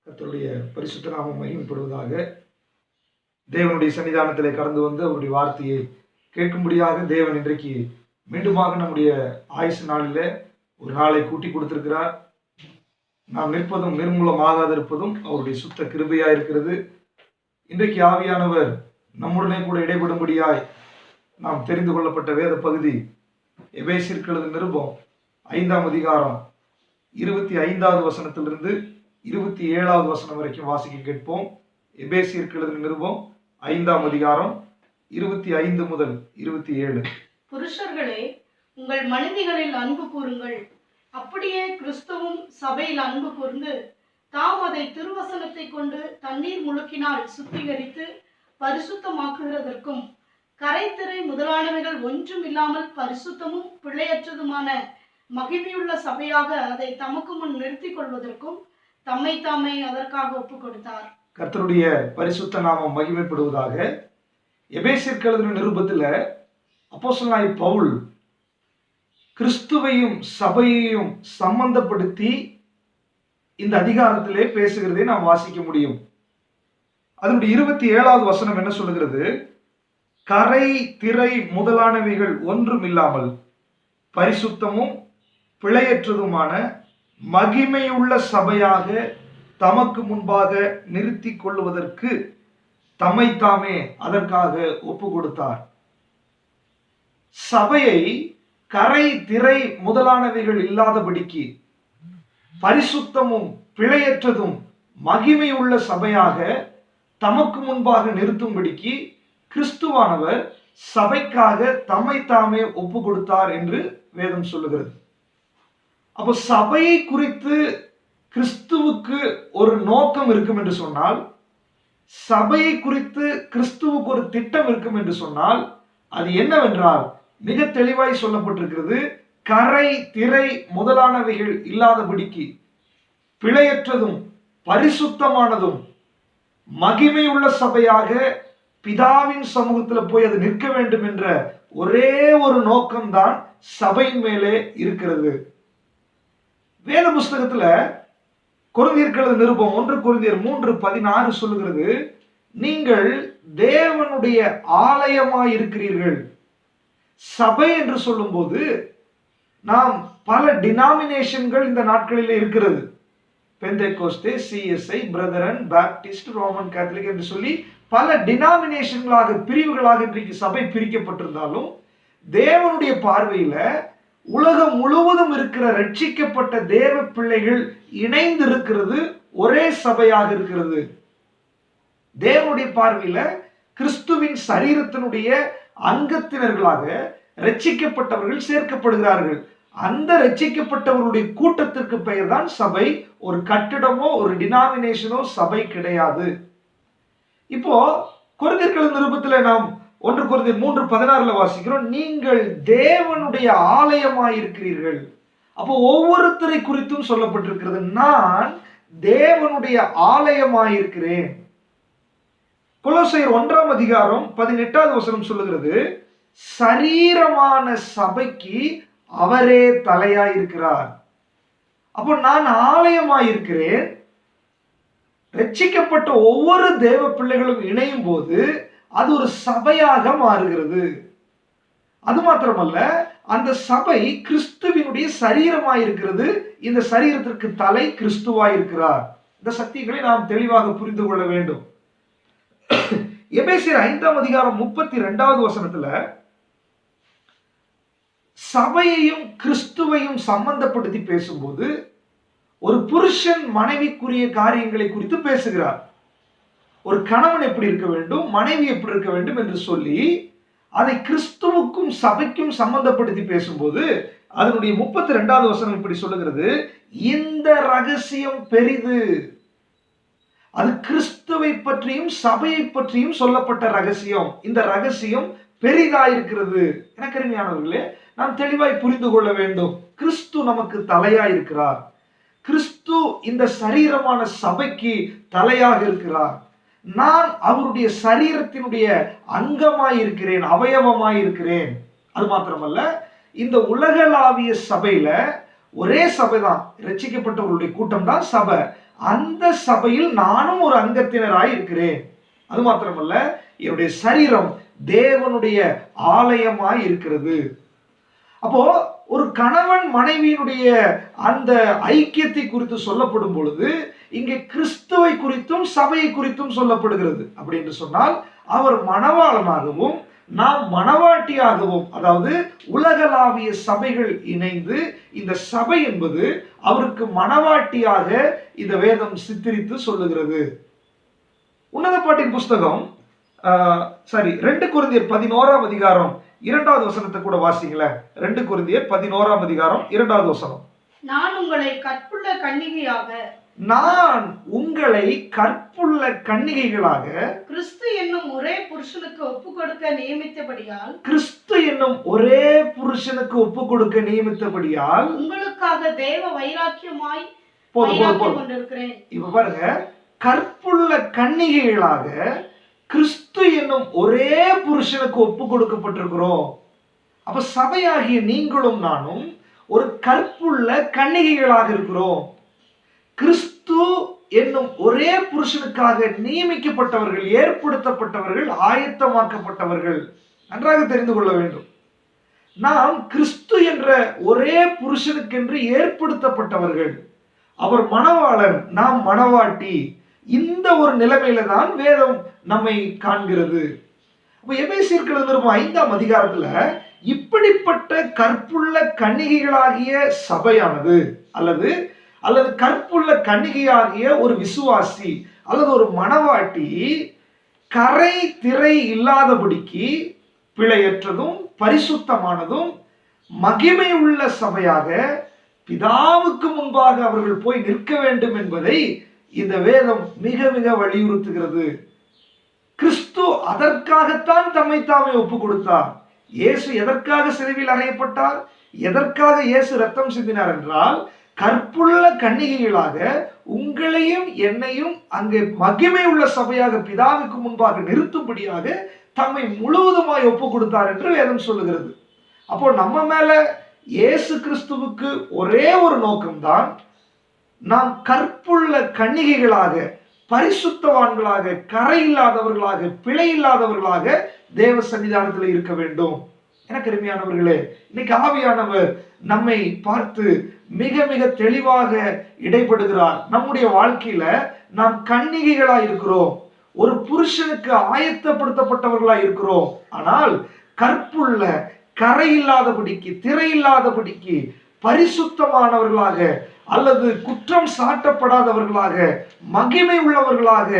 கர்த்தருடைய பரிசுத்த நாமம் மகிமைப்படுவதாக. தேவனுடைய சன்னிதானத்திலே கடந்து வந்து அவருடைய வார்த்தையை கேட்கும்படியாக தேவன் இன்றைக்கு மீண்டுமாக நம்முடைய ஆயுசு நாளில் ஒரு நாளை கூட்டி கொடுத்திருக்கிறார். நாம் நிற்பதும் நிர்மூலமாகாதிருப்பதும் அவருடைய சுத்த கிருபையாக இருக்கிறது. இன்றைக்கு ஆவியானவர் நம்முடனே கூட இடைபடும்படியாய் நாம் தெரிந்து கொள்ளப்பட்ட வேத பகுதி எபேசியருக்கு எழுதின நிருபம் 5ஆம் அதிகாரம் 25வது வசனத்திலிருந்து 27வது வசனம் வரைக்கும் வாசிக்க கேட்போம். எபேசியருக்கு எழுதின நிருபம் 5ஆம் அதிகாரம் 25 முதல் 27. புருஷர்களே, உங்கள் மனைவிகளில் அன்பு கூறுங்கள். அப்படியே கிறிஸ்துவும் சபையில் அன்பு கூர்ந்து தாம் அதை திருவசனத்தை கொண்டு தண்ணீர் முழுக்கினால் சுத்திகரித்து பரிசுத்தமாக்குகிறதற்கும் கரைத்திரை முதலானவைகள் ஒன்றும் இல்லாமல் பரிசுத்தமும் பிழையற்றதுமான மகிமையுள்ள சபையாக அதை தமக்கு முன் நிறுத்திக் கொள்வதற்கும் தம்மை தாமே அதற்காக ஒப்புக் கொடுத்தார். கர்த்தருடைய பரிசுத்த நாமம் மகிமைப்படுவதாக. எபேசியருக்கு எழுதின நிருபத்தில் அப்போஸ்தலனாகிய பவுல் கிறிஸ்துவையும் சபையையும் சம்பந்தப்படுத்தி இந்த அதிகாரத்திலே பேசுகிறதை நாம் வாசிக்க முடியும். அதனுடைய 27வது வசனம் என்ன சொல்லுகிறது? கரை திரை முதலானவைகள் ஒன்றும் இல்லாமல் பரிசுத்தமும் பிழையற்றதுமான மகிமையுள்ள சபையாக தமக்கு முன்பாக நிறுத்தி கொள்வதற்கு தம்மை தாமே அதற்காக ஒப்பு கொடுத்தார். சபையை கரை திரை முதலானவைகள் இல்லாதபடிக்கு பரிசுத்தமும் பிழையற்றதும் மகிமையுள்ள சபையாக தமக்கு முன்பாக நிறுத்தும்படிக்கு கிறிஸ்துவானவர் சபைக்காக தம்மை தாமே ஒப்பு கொடுத்தார் என்று வேதம் சொல்லுகிறது. அப்போ சபையை குறித்து கிறிஸ்துவுக்கு ஒரு நோக்கம் இருக்கும் என்று சொன்னால், சபையை குறித்து கிறிஸ்துவுக்கு ஒரு திட்டம் இருக்கும் என்று சொன்னால், அது என்னவென்றால் மிக தெளிவாய் சொல்லப்பட்டிருக்கிறது. கரை திரை முதலானவைகள் இல்லாதபடிக்கு பிழையற்றதும் பரிசுத்தமானதும் மகிமையுள்ள சபையாக பிதாவின் சமூகத்தில் போய் அது நிற்க வேண்டும் என்ற ஒரே ஒரு நோக்கம்தான் சபையின் மேலே இருக்கிறது. வேத புஸ்தகத்துல கொரிந்தியருக்கு எழுதின நிருபம் 1 கொரிந்தியர் 3:16 சொல்லுகிறது, நீங்கள் தேவனுடைய ஆலயமாய் இருக்கிறீர்கள். சபை என்று சொல்லும்போது நாம் பல டினாமினேஷன்கள் இந்த நாட்களில் இருக்கிறது. Pentecost, CSI, brethren, Baptist, Roman Catholic என்று சொல்லி பல டினாமினேஷன்களாக பிரிவுகளாக இன்றைக்கு சபை பிரிக்கப்பட்டிருந்தாலும் தேவனுடைய பார்வையில உலகம் முழுவதும் இருக்கிற ரட்சிக்கப்பட்ட தேவ பிள்ளைகள் இணைந்து இருக்கிறது ஒரே சபையாக இருக்கிறது. தேவனுடைய பார்வையில கிறிஸ்துவின் சரீரத்தினுடைய அங்கத்தினர்களாக ரட்சிக்கப்பட்டவர்கள் சேர்க்கப்படுகிறார்கள். அந்த ரட்சிக்கப்பட்டவர்களுடைய கூட்டத்திற்கு பெயர் தான் சபை. ஒரு கட்டிடமோ ஒரு டினாமினேஷனோ சபை கிடையாது. இப்போ கொரிந்தியர் நிருபத்துல நாம் 1 கொரிந்தியர் 3:16 வாசிக்கிறோம், நீங்கள் தேவனுடைய ஆலயமாய் இருக்கிறீர்கள். அப்போ ஒவ்வொருத்தரை குறித்தும் சொல்லப்பட்டிருக்கிறது, நான் தேவனுடைய ஆலயமாய் இருக்கிறேன். கொலோசையர் 1ஆம் அதிகாரம் 18வது வசனம் சொல்லுகிறது, சரீரமான சபைக்கு அவரே தலையாய் இருக்கிறார். அப்போ நான் ஆலயமாய் இருக்கிறேன். ரட்சிக்கப்பட்ட ஒவ்வொரு தேவ பிள்ளைகளும் இணையும் போது அது ஒரு சபையாக மாறுகிறது. அது மாத்திரமல்ல, அந்த சபை கிறிஸ்துவினுடைய சரீரமாய் இருக்கிறது. இந்த சரீரத்திற்கு தலை கிறிஸ்துவாய் இருக்கிறார். இந்த சத்தியங்களை நாம் தெளிவாக புரிந்து கொள்ள வேண்டும். எபேசியர் 5ஆம் அதிகாரம் 32வது வசனத்துல சபையையும் கிறிஸ்துவையும் சம்பந்தப்படுத்தி பேசும்போது ஒரு புருஷன் மனைவிக்குரிய காரியங்களை குறித்து பேசுகிறார். ஒரு கணவன் எப்படி இருக்க வேண்டும், மனைவி எப்படி இருக்க வேண்டும் என்று சொல்லி அதை கிறிஸ்துவுக்கும் சபைக்கும் சம்பந்தப்படுத்தி பேசும்போது அதனுடைய 32வது வசனம் இப்படி சொல்லுகிறது, இந்த ரகசியம் பெரிது. அது கிறிஸ்துவை பற்றியும் சபையை பற்றியும் சொல்லப்பட்ட ரகசியம். இந்த ரகசியம் பெரிதாயிருக்கிறது. எனக்கு அருமையானவர்களே, நாம் தெளிவாய் புரிந்து கொள்ள வேண்டும். கிறிஸ்து நமக்கு தலையாயிருக்கிறார். கிறிஸ்து இந்த சரீரமான சபைக்கு தலையாக இருக்கிறார். நான் அவருடைய சரீரத்தினுடைய அங்கமாய் இருக்கிறேன், அவயவமாய் இருக்கிறேன். அது மாத்திரமல்ல, இந்த உலகளாவிய சபையில ஒரே சபை தான், ரட்சிக்கப்பட்டவர்களுடைய கூட்டம் தான் சபை. அந்த சபையில் நானும் ஒரு அங்கத்தினராய் இருக்கிறேன். அது மாத்திரமல்ல, என்னுடைய சரீரம் தேவனுடைய ஆலயமாய் இருக்கிறது. அப்போ ஒரு கணவன் மனைவியினுடைய அந்த ஐக்கியத்தை குறித்து சொல்லப்படும் பொழுது இங்கே கிறிஸ்துவை குறித்தும் சபையை குறித்தும் சொல்லப்படுகிறது. அப்படி என்று சொன்னால் அவர் மணவாளனாகவும் நாம் மணவாட்டியாகவும், அதாவது உலகளாவிய சபைகள் இணைந்து இந்த சபை என்பது அவருக்கு மணவாட்டியாக இந்த வேதம் சித்தரித்து சொல்லுகிறது. உன்னத பாட்டின் புஸ்தகம் 2 கொரிந்தியர் 11ஆம் அதிகாரம் 2வது வசனத்தை கூட வாசிங்களேன். 2 கொரிந்தியர் 11ஆம் அதிகாரம் 2வது வசனம். நான் உங்களை கற்புள்ள கன்னிகைகளாக கிறிஸ்து என்னும் ஒரே புருஷனுக்கு ஒப்பு கொடுக்க நியமித்தபடியால் உங்களுக்காக தேவ வைராக்கியமாய் கொண்டிருக்கிறேன். இப்ப பாருங்க, கற்புள்ள கன்னிகைகளாக கிறிஸ்து என்னும் ஒரே புருஷனுக்கு ஒப்பு கொடுக்கப்பட்டிருக்கிறோம். அப்ப சபையாகிய நீங்களும் நானும் ஒரு கற்புள்ள கன்னிகைகளாக இருக்கிறோம். கிறிஸ்து என்னும் ஒரே புருஷனுக்காக நியமிக்கப்பட்டவர்கள், ஏற்படுத்தப்பட்டவர்கள், ஆயத்தமாக்கப்பட்டவர்கள். நன்றாக தெரிந்து கொள்ள வேண்டும். நாம் கிறிஸ்து என்ற ஒரே புருஷனுக்கென்று ஏற்படுத்தப்பட்டவர்கள். அவர் மணவாளன், நாம் மணவாட்டி. இந்த ஒரு நிலைமையில தான் வேதம் நம்மை காண்கிறது. அப்ப எபேசியர் 5ஆம் அதிகாரத்துல இப்படிப்பட்ட கற்புள்ள கன்னிகைகளாகிய சபையானது அல்லது கற்புள்ள கன்னிகையாகிய ஒரு விசுவாசி அல்லது ஒரு மணவாட்டி கரை திரை இல்லாதபடிக்கு பிழையற்றதும் பரிசுத்தமானதும் மகிமை உள்ள சபையாக பிதாவுக்கு முன்பாக அவர்கள் போய் நிற்க வேண்டும் என்பதை இந்த வேதம் மிக மிக வலியுறுத்துகிறது. கிறிஸ்து அதற்காகத்தான் தம்மை தாமே ஒப்பு கொடுத்தார். இயேசு எதற்காக சிலுவையில் அறையப்பட்டார்? எதற்காக இயேசு ரத்தம் சிந்தினார் என்றால், கற்புள்ள கன்னிகைகளாக உங்களையும் என்னையும் அங்கே மகிமை உள்ள சபையாக பிதாவுக்கு முன்பாக நிறுத்தும்படியாக தம்மை முழுவதுமாய் ஒப்பு கொடுத்தார் என்று வேதம் சொல்லுகிறது. அப்போ நம்ம மேல இயேசு கிறிஸ்துவுக்கு ஒரே ஒரு நோக்கம்தான், நாம் கற்புள்ள கன்னிகைகளாக, பரிசுத்தவான்களாக, கரை இல்லாதவர்களாக, பிழை இல்லாதவர்களாக தேவ சன்னிதானத்தில் இருக்க வேண்டும். எனக்கு அருமையானவர்களே, இன்னைக்கு ஆவியானவர் நம்மை பார்த்து மிக மிக தெளிவாக இடைப்படுகிறார். நம்முடைய வாழ்க்கையில நாம் கன்னிகைகளா இருக்கிறோம், ஒரு புருஷனுக்கு ஆயத்தப்படுத்தப்பட்டவர்களா இருக்கிறோம். ஆனால் கற்புள்ள, கரை இல்லாதபடிக்கு, திரை இல்லாதபடிக்கு பரிசுத்தமானவர்களாக அல்லது குற்றம் சாட்டப்படாதவர்களாக, மகிமை உள்ளவர்களாக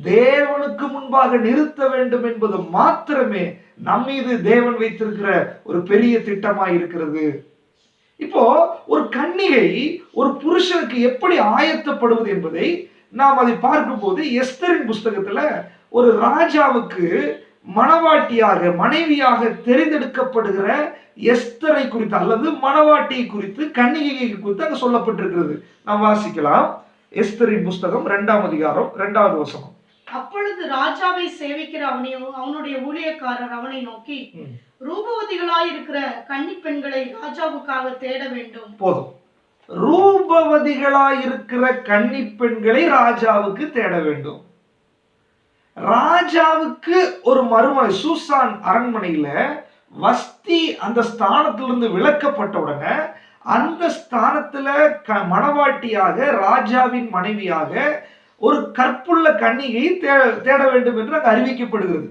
தேவனுக்கு முன்பாக நிறுத்த வேண்டும் என்பது மாத்திரமே நம் மீது தேவன் வைத்திருக்கிற ஒரு பெரிய திட்டமாய் இருக்கிறது. இப்போ ஒரு கன்னிகை ஒரு புருஷனுக்கு எப்படி ஆயத்தப்படுவது என்பதை நாம் அதை பார்க்கும் போது எஸ்தரின் புஸ்தகத்துல ஒரு ராஜாவுக்கு மணவாட்டியாக, மனைவியாக தெரிந்தெடுக்கப்படுகிற எஸ்தரை குறித்து அல்லது மணவாட்டியை குறித்து, கன்னிகை குறித்து அங்க சொல்லப்பட்டிருக்கிறது. நாம் வாசிக்கலாம். எஸ்தரின் புஸ்தகம் 2ஆம் அதிகாரம் 2வது வசனம். அப்பொழுது ராஜாவை சேவிக்கிற அவனுடைய ஊழியக்காரர் அவனை நோக்கி, ரூபவதிகளாய் இருக்கிற கன்னி பெண்களை ராஜாவுக்காக தேட வேண்டும். போதும். ரூபவதிகளாய் இருக்கிற கன்னி பெண்களை ராஜாவுக்கு தேட வேண்டும். ராஜாவுக்கு ஒரு மறுமனை சூசான் அரண்மனையில வஸ்தி அந்த ஸ்தானத்திலிருந்து விலக்கப்பட்ட உடனே அந்த ஸ்தானத்துல மணவாட்டியாக, ராஜாவின் மனைவியாக ஒரு கற்புள்ள கன்னிகை தேட வேண்டும் என்று அங்கு அறிவிக்கப்படுகிறது.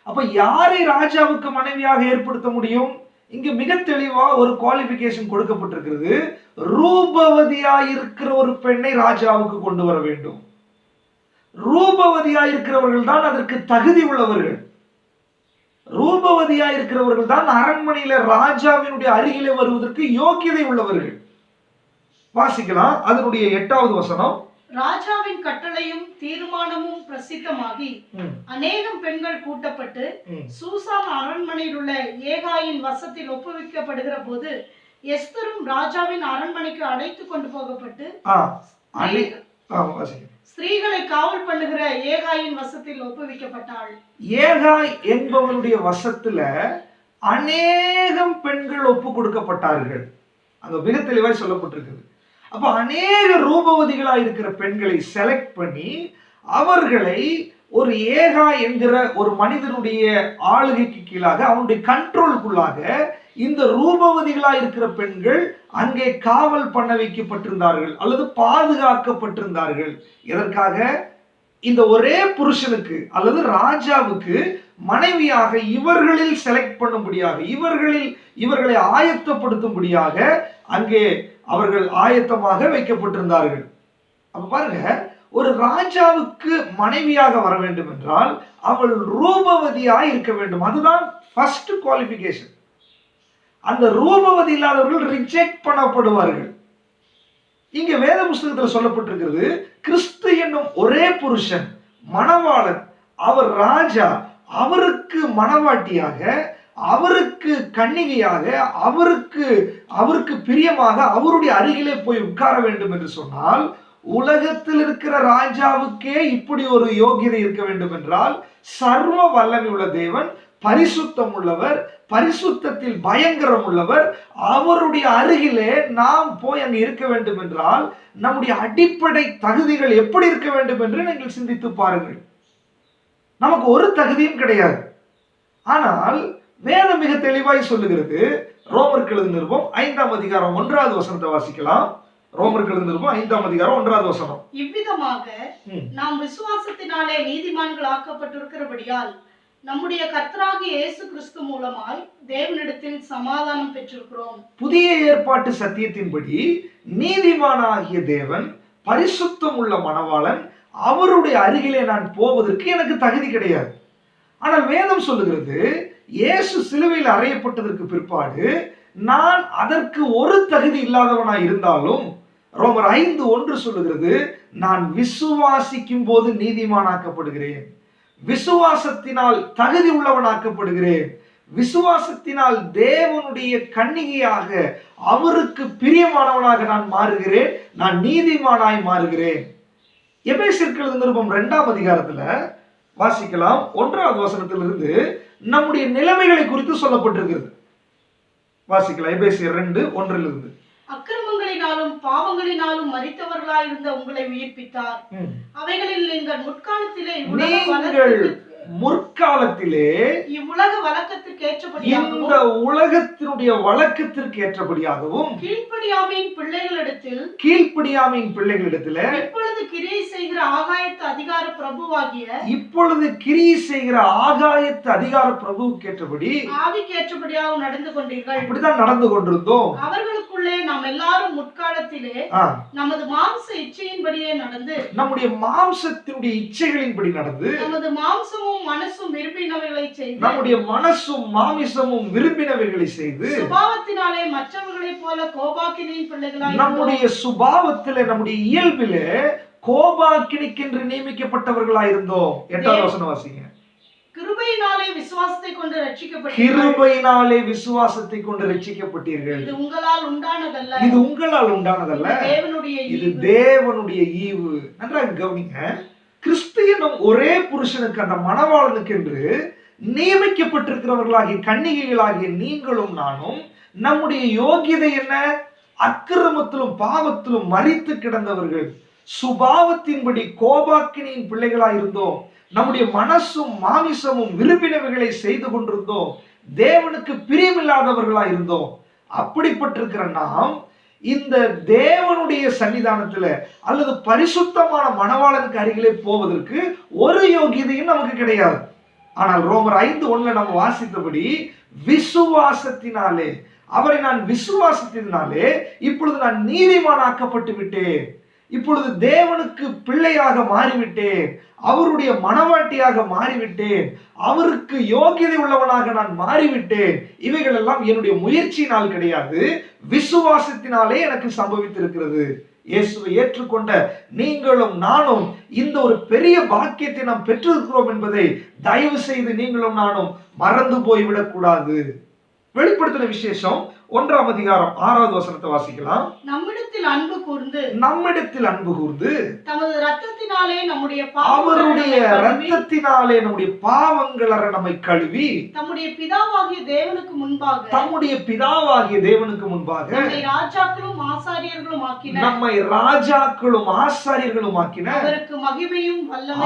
அப்ப யாரை ராஜாவுக்கு மனைவியாக ஏற்படுத்த முடியும்? இங்கு மிக தெளிவா ஒரு குவாலிபிகேஷன் கொடுக்கப்பட்டிருக்கிறது. ரூபவதியாயிருக்கிற ஒரு பெண்ணை ராஜாவுக்கு கொண்டு வர வேண்டும். ரூபவதியாயிருக்கிறவர்கள் தான் அதற்கு தகுதி உள்ளவர்கள். ரூபவதியாயிருக்கிறவர்கள் தான் அரண்மனையில ராஜாவினுடைய அருகிலே வருவதற்கு யோக்கியதை உள்ளவர்கள். வாசிக்கலாம். அதனுடைய 8வது வசனம். ராஜாவின் கட்டளையும் தீர்மானமும் பிரசித்தமாகி அநேகம் பெண்கள் கூட்டப்பட்டு சூசான் அரண்மனையில் உள்ள ஏகாயின் வசத்தில் ஒப்புவிக்கப்படுகிற போது எஸ்தரும் ராஜாவின் அரண்மனைக்கு அழைத்து கொண்டு போகப்பட்டு ஸ்திரீகளை காவல் பண்ணுகிற ஏகாயின் வசத்தில் ஒப்புவிக்கப்பட்டாள். ஏகாய் என்பவனுடைய வசத்துல அநேகம் பெண்கள் ஒப்பு கொடுக்கப்பட்டார்கள். அங்க மிக தெளிவாய் சொல்லப்பட்டிருக்கிறது. அப்ப அநேக ரூபவதிகளா இருக்கிற பெண்களை செலக்ட் பண்ணி அவர்களை ஒரு ஏகா என்கிற ஒரு மனிதனுடைய ஆளுகைக்கு கீழாக அவனுடைய கண்ட்ரோலுக்குள்ளாக இந்த ரூபவதிகளா இருக்கிற பெண்கள் அங்கே காவல் பண்ண வைக்கப்பட்டிருந்தார்கள் அல்லது பாதுகாக்கப்பட்டிருந்தார்கள். எதற்காக? இந்த ஒரே புருஷனுக்கு அல்லது ராஜாவுக்கு மனைவியாக இவர்களில் செலக்ட் பண்ணும்படியாக, இவர்களை ஆயத்தப்படுத்தும்படியாக அங்கே அவர்கள் ஆயத்தமாக வைக்கப்பட்டிருந்தார்கள். அப்ப பாருங்க, ஒரு ராஜாவுக்கு மனைவியாக வர வேண்டும் என்றால் அவள் ரூபவதியாய் இருக்க வேண்டும். அதுதான் ஃபர்ஸ்ட் குவாலிஃபிகேஷன். அந்த ரூபவதி இல்லாதவர்கள் ரிஜெக்ட் பண்ணப்படுவார்கள். இங்க வேத புஸ்தகத்தில் சொல்லப்பட்டிருக்கிறது, கிறிஸ்து என்னும் ஒரே புருஷன் மணவாளன், அவர் ராஜா, அவருக்கு மணவாட்டியாக, அவருக்கு கன்னிகையாக, அவருக்கு பிரியமாக அவருடைய அருகிலே போய் உட்கார வேண்டும் என்று சொன்னால், உலகத்தில் இருக்கிற ராஜாவுக்கே இப்படி ஒரு யோகியதை இருக்க வேண்டும் என்றால், சர்வ வல்லமை உள்ள தேவன், பரிசுத்தம் உள்ளவர், பரிசுத்தத்தில் பயங்கரம் உள்ளவர், அவருடைய அருகிலே நாம் போய் அங்கு இருக்க வேண்டும் என்றால் நம்முடைய அடிப்படை தகுதிகள் எப்படி இருக்க வேண்டும் என்று நீங்கள் சிந்தித்து பாருங்கள். நமக்கு ஒரு தகுதியும் கிடையாது. ஆனால் வேதம் மிக தெளிவாய் சொல்லுகிறது. ரோமருக்கு எழுதின நிருபம் 5ஆம் அதிகாரம் 1வது வசனத்தை வாசிக்கலாம். ரோமருக்கு எழுதின நிருபம் 5ஆம் அதிகாரம் 1வது வசனம். இவ்விதமாக நாம் விசுவாசத்தினாலே நீதிமான்கள் ஆக்கப்பட்டிருக்கிறபடியால் நம்முடைய கர்த்தராகிய இயேசு கிறிஸ்து மூலமாய் தேவனிடத்தில் சமாதானம் பெற்றிருக்கிறோம். புதிய ஏற்பாட்டு சத்தியத்தின்படி நீதிமானாகிய தேவன், பரிசுத்தம் உள்ள மணவாளன், அவருடைய அருகிலே நான் போவதற்கு எனக்கு தகுதி கிடையாது. ஆனால் வேதம் சொல்லுகிறது, இயேசு சிலுவையில் அறையப்பட்டதற்கு பிற்பாடு நான் அதற்கு ஒரு தகுதி இல்லாதவனாய் இருந்தாலும், ரோமர் 5:1 சொல்லுகிறது, நான் விசுவாசிக்கும் போது நீதிமானாக்கப்படுகிறேன், விசுவாசத்தினால் தகுதி உள்ளவனாக்கப்படுகிறேன், விசுவாசத்தினால் தேவனுடைய கன்னிகையாக அவருக்கு பிரியமானவனாக நான் மாறுகிறேன், நான் நீதிமானாய் மாறுகிறேன். எபேசியருக்கு எழுதின நிருபம் 2ஆம் அதிகாரத்துல வாசிக்கலாம். 1வது வசனத்திலிருந்து நம்முடைய நிலைமைகளை குறித்து சொல்லப்பட்டிருக்கிறது. வாசிக்கலாம். எபேசியர் 2:1 அக்கிரமங்களினாலும் பாவங்களினாலும் மரித்தவர்களாயிருந்த உங்களை உயிர்ப்பித்தார். அவைகளில் நீங்கள் முற்காலத்திலே இவ்வுலக வழக்கத்திற்கு ஏற்றபடியாகவும், இந்த உலகத்தினுடைய வழக்கத்திற்கு ஏற்றபடியாகவும் கீழ்ப்படியாமையின் பிள்ளைகளிடத்தில் இப்பொழுது கிரியை செய்கிற ஆகாயத்து அதிகார பிரபுவுக்கு ஏற்றபடி ஆவிக்கு ஏற்றபடியாகவும் நடந்து கொண்டீர்கள். இப்படிதான் நடந்து கொண்டிருந்தோம். அவர்களுக்குள்ளே நாம் எல்லாரும் முற்காலத்திலே நமது மாம்ச இச்சையின்படியே நடந்து, நம்முடைய மாம்சத்தினுடைய இச்சைகளின்படி நடந்து, நமது மாம்சமும் மனசும் விரும்பினவைகளை செய்து, நம்முடைய மனசும் மாமிசமும் விரும்பினவைகளை செய்து, சுபாவத்தினாலே மற்றவர்களைப் போல கோபாக்கினியின் பிள்ளைகளாய், நம்முடைய சுபாவத்திலே, நம்முடைய இயல்பிலே கோபாக்கினிக்கென்று நியமிக்கப்பட்டவர்களாயிருந்தோம். 8வது வசனம் வாசிங்க. கிருபையினாலே விசுவாசத்தை கொண்டு ரட்சிக்கப்பட்டீர்கள். கிருபையினாலே விசுவாசத்தை கொண்டு ரட்சிக்கப்பட்டீர்கள். இது உங்களால் உண்டானதல்ல, இது உங்களால் உண்டானதல்ல, இது தேவனுடைய ஈவு. நன்றாக கவனிங்க. கிறிஸ்து என்னும் ஒரே புருஷனுக்கு, அந்த மணவாளனுக்கு என்று நியமிக்கப்பட்டிருக்கிறவர்களாகிய கன்னிகைகளாகிய நீங்களும் நானும் நம்முடைய யோகியதை என்ன? அக்கிரமத்திலும் பாவத்திலும் மரித்து கிடந்தவர்கள், சுபாவத்தின்படி கோபாக்கினியின் பிள்ளைகளாய் இருந்தோம், நம்முடைய மனசும் மாமிசமும் விரும்பினவைகளை செய்து கொண்டிருந்தோம், தேவனுக்கு பிரியமில்லாதவர்களாய் இருந்தோம். அப்படிப்பட்டிருக்கிற நாம் இந்த தேவனுடைய சன்னிதானத்துல அல்லது பரிசுத்தமான மணவாளனுக்கு அருகிலே போவதற்கு ஒரு யோகியதையும் நமக்கு கிடையாது. ஆனால் ரோமர் 5:1 நம்ம வாசித்தபடி விசுவாசத்தினாலே, அவரை நான் விசுவாசத்தினாலே இப்பொழுது நான் நீதிமானாக்கப்பட்டு விட்டேன், இப்பொழுது தேவனுக்கு பிள்ளையாக மாறிவிட்டேன், அவருடைய மணவாட்டியாக மாறிவிட்டேன், அவருக்கு யோகியதை உள்ளவனாக நான் மாறிவிட்டேன். இவைகள் எல்லாம் என்னுடைய முயற்சியினால் கிடையாது, விசுவாசத்தினாலே எனக்கு சம்பவித்திருக்கிறது. இயேசுவை ஏற்றுக்கொண்ட நீங்களும் நானும் இந்த ஒரு பெரிய பாக்கியத்தை நாம் பெற்றிருக்கிறோம் என்பதை தயவு செய்து நீங்களும் நானும் மறந்து போய்விடக் கூடாது. வெளிப்படுத்தின விசேஷம் 1ஆம் அதிகாரம் 6வது வசனத்தை வாசிக்கலாம். நம்மிடத்தில் அன்பு கூர்ந்து நம்மிடத்தில் அன்பு கூர்ந்து தமது இரத்தத்தினாலே நம்முடைய அவருடைய இரத்தத்தினாலே நம்முடைய பாவங்கள் நம்மை கழுவி தம்முடைய பிதாவாகிய தேவனுக்கு முன்பாக நம்மை ராஜாக்களும் ஆசாரியர்களும் ஆக்கின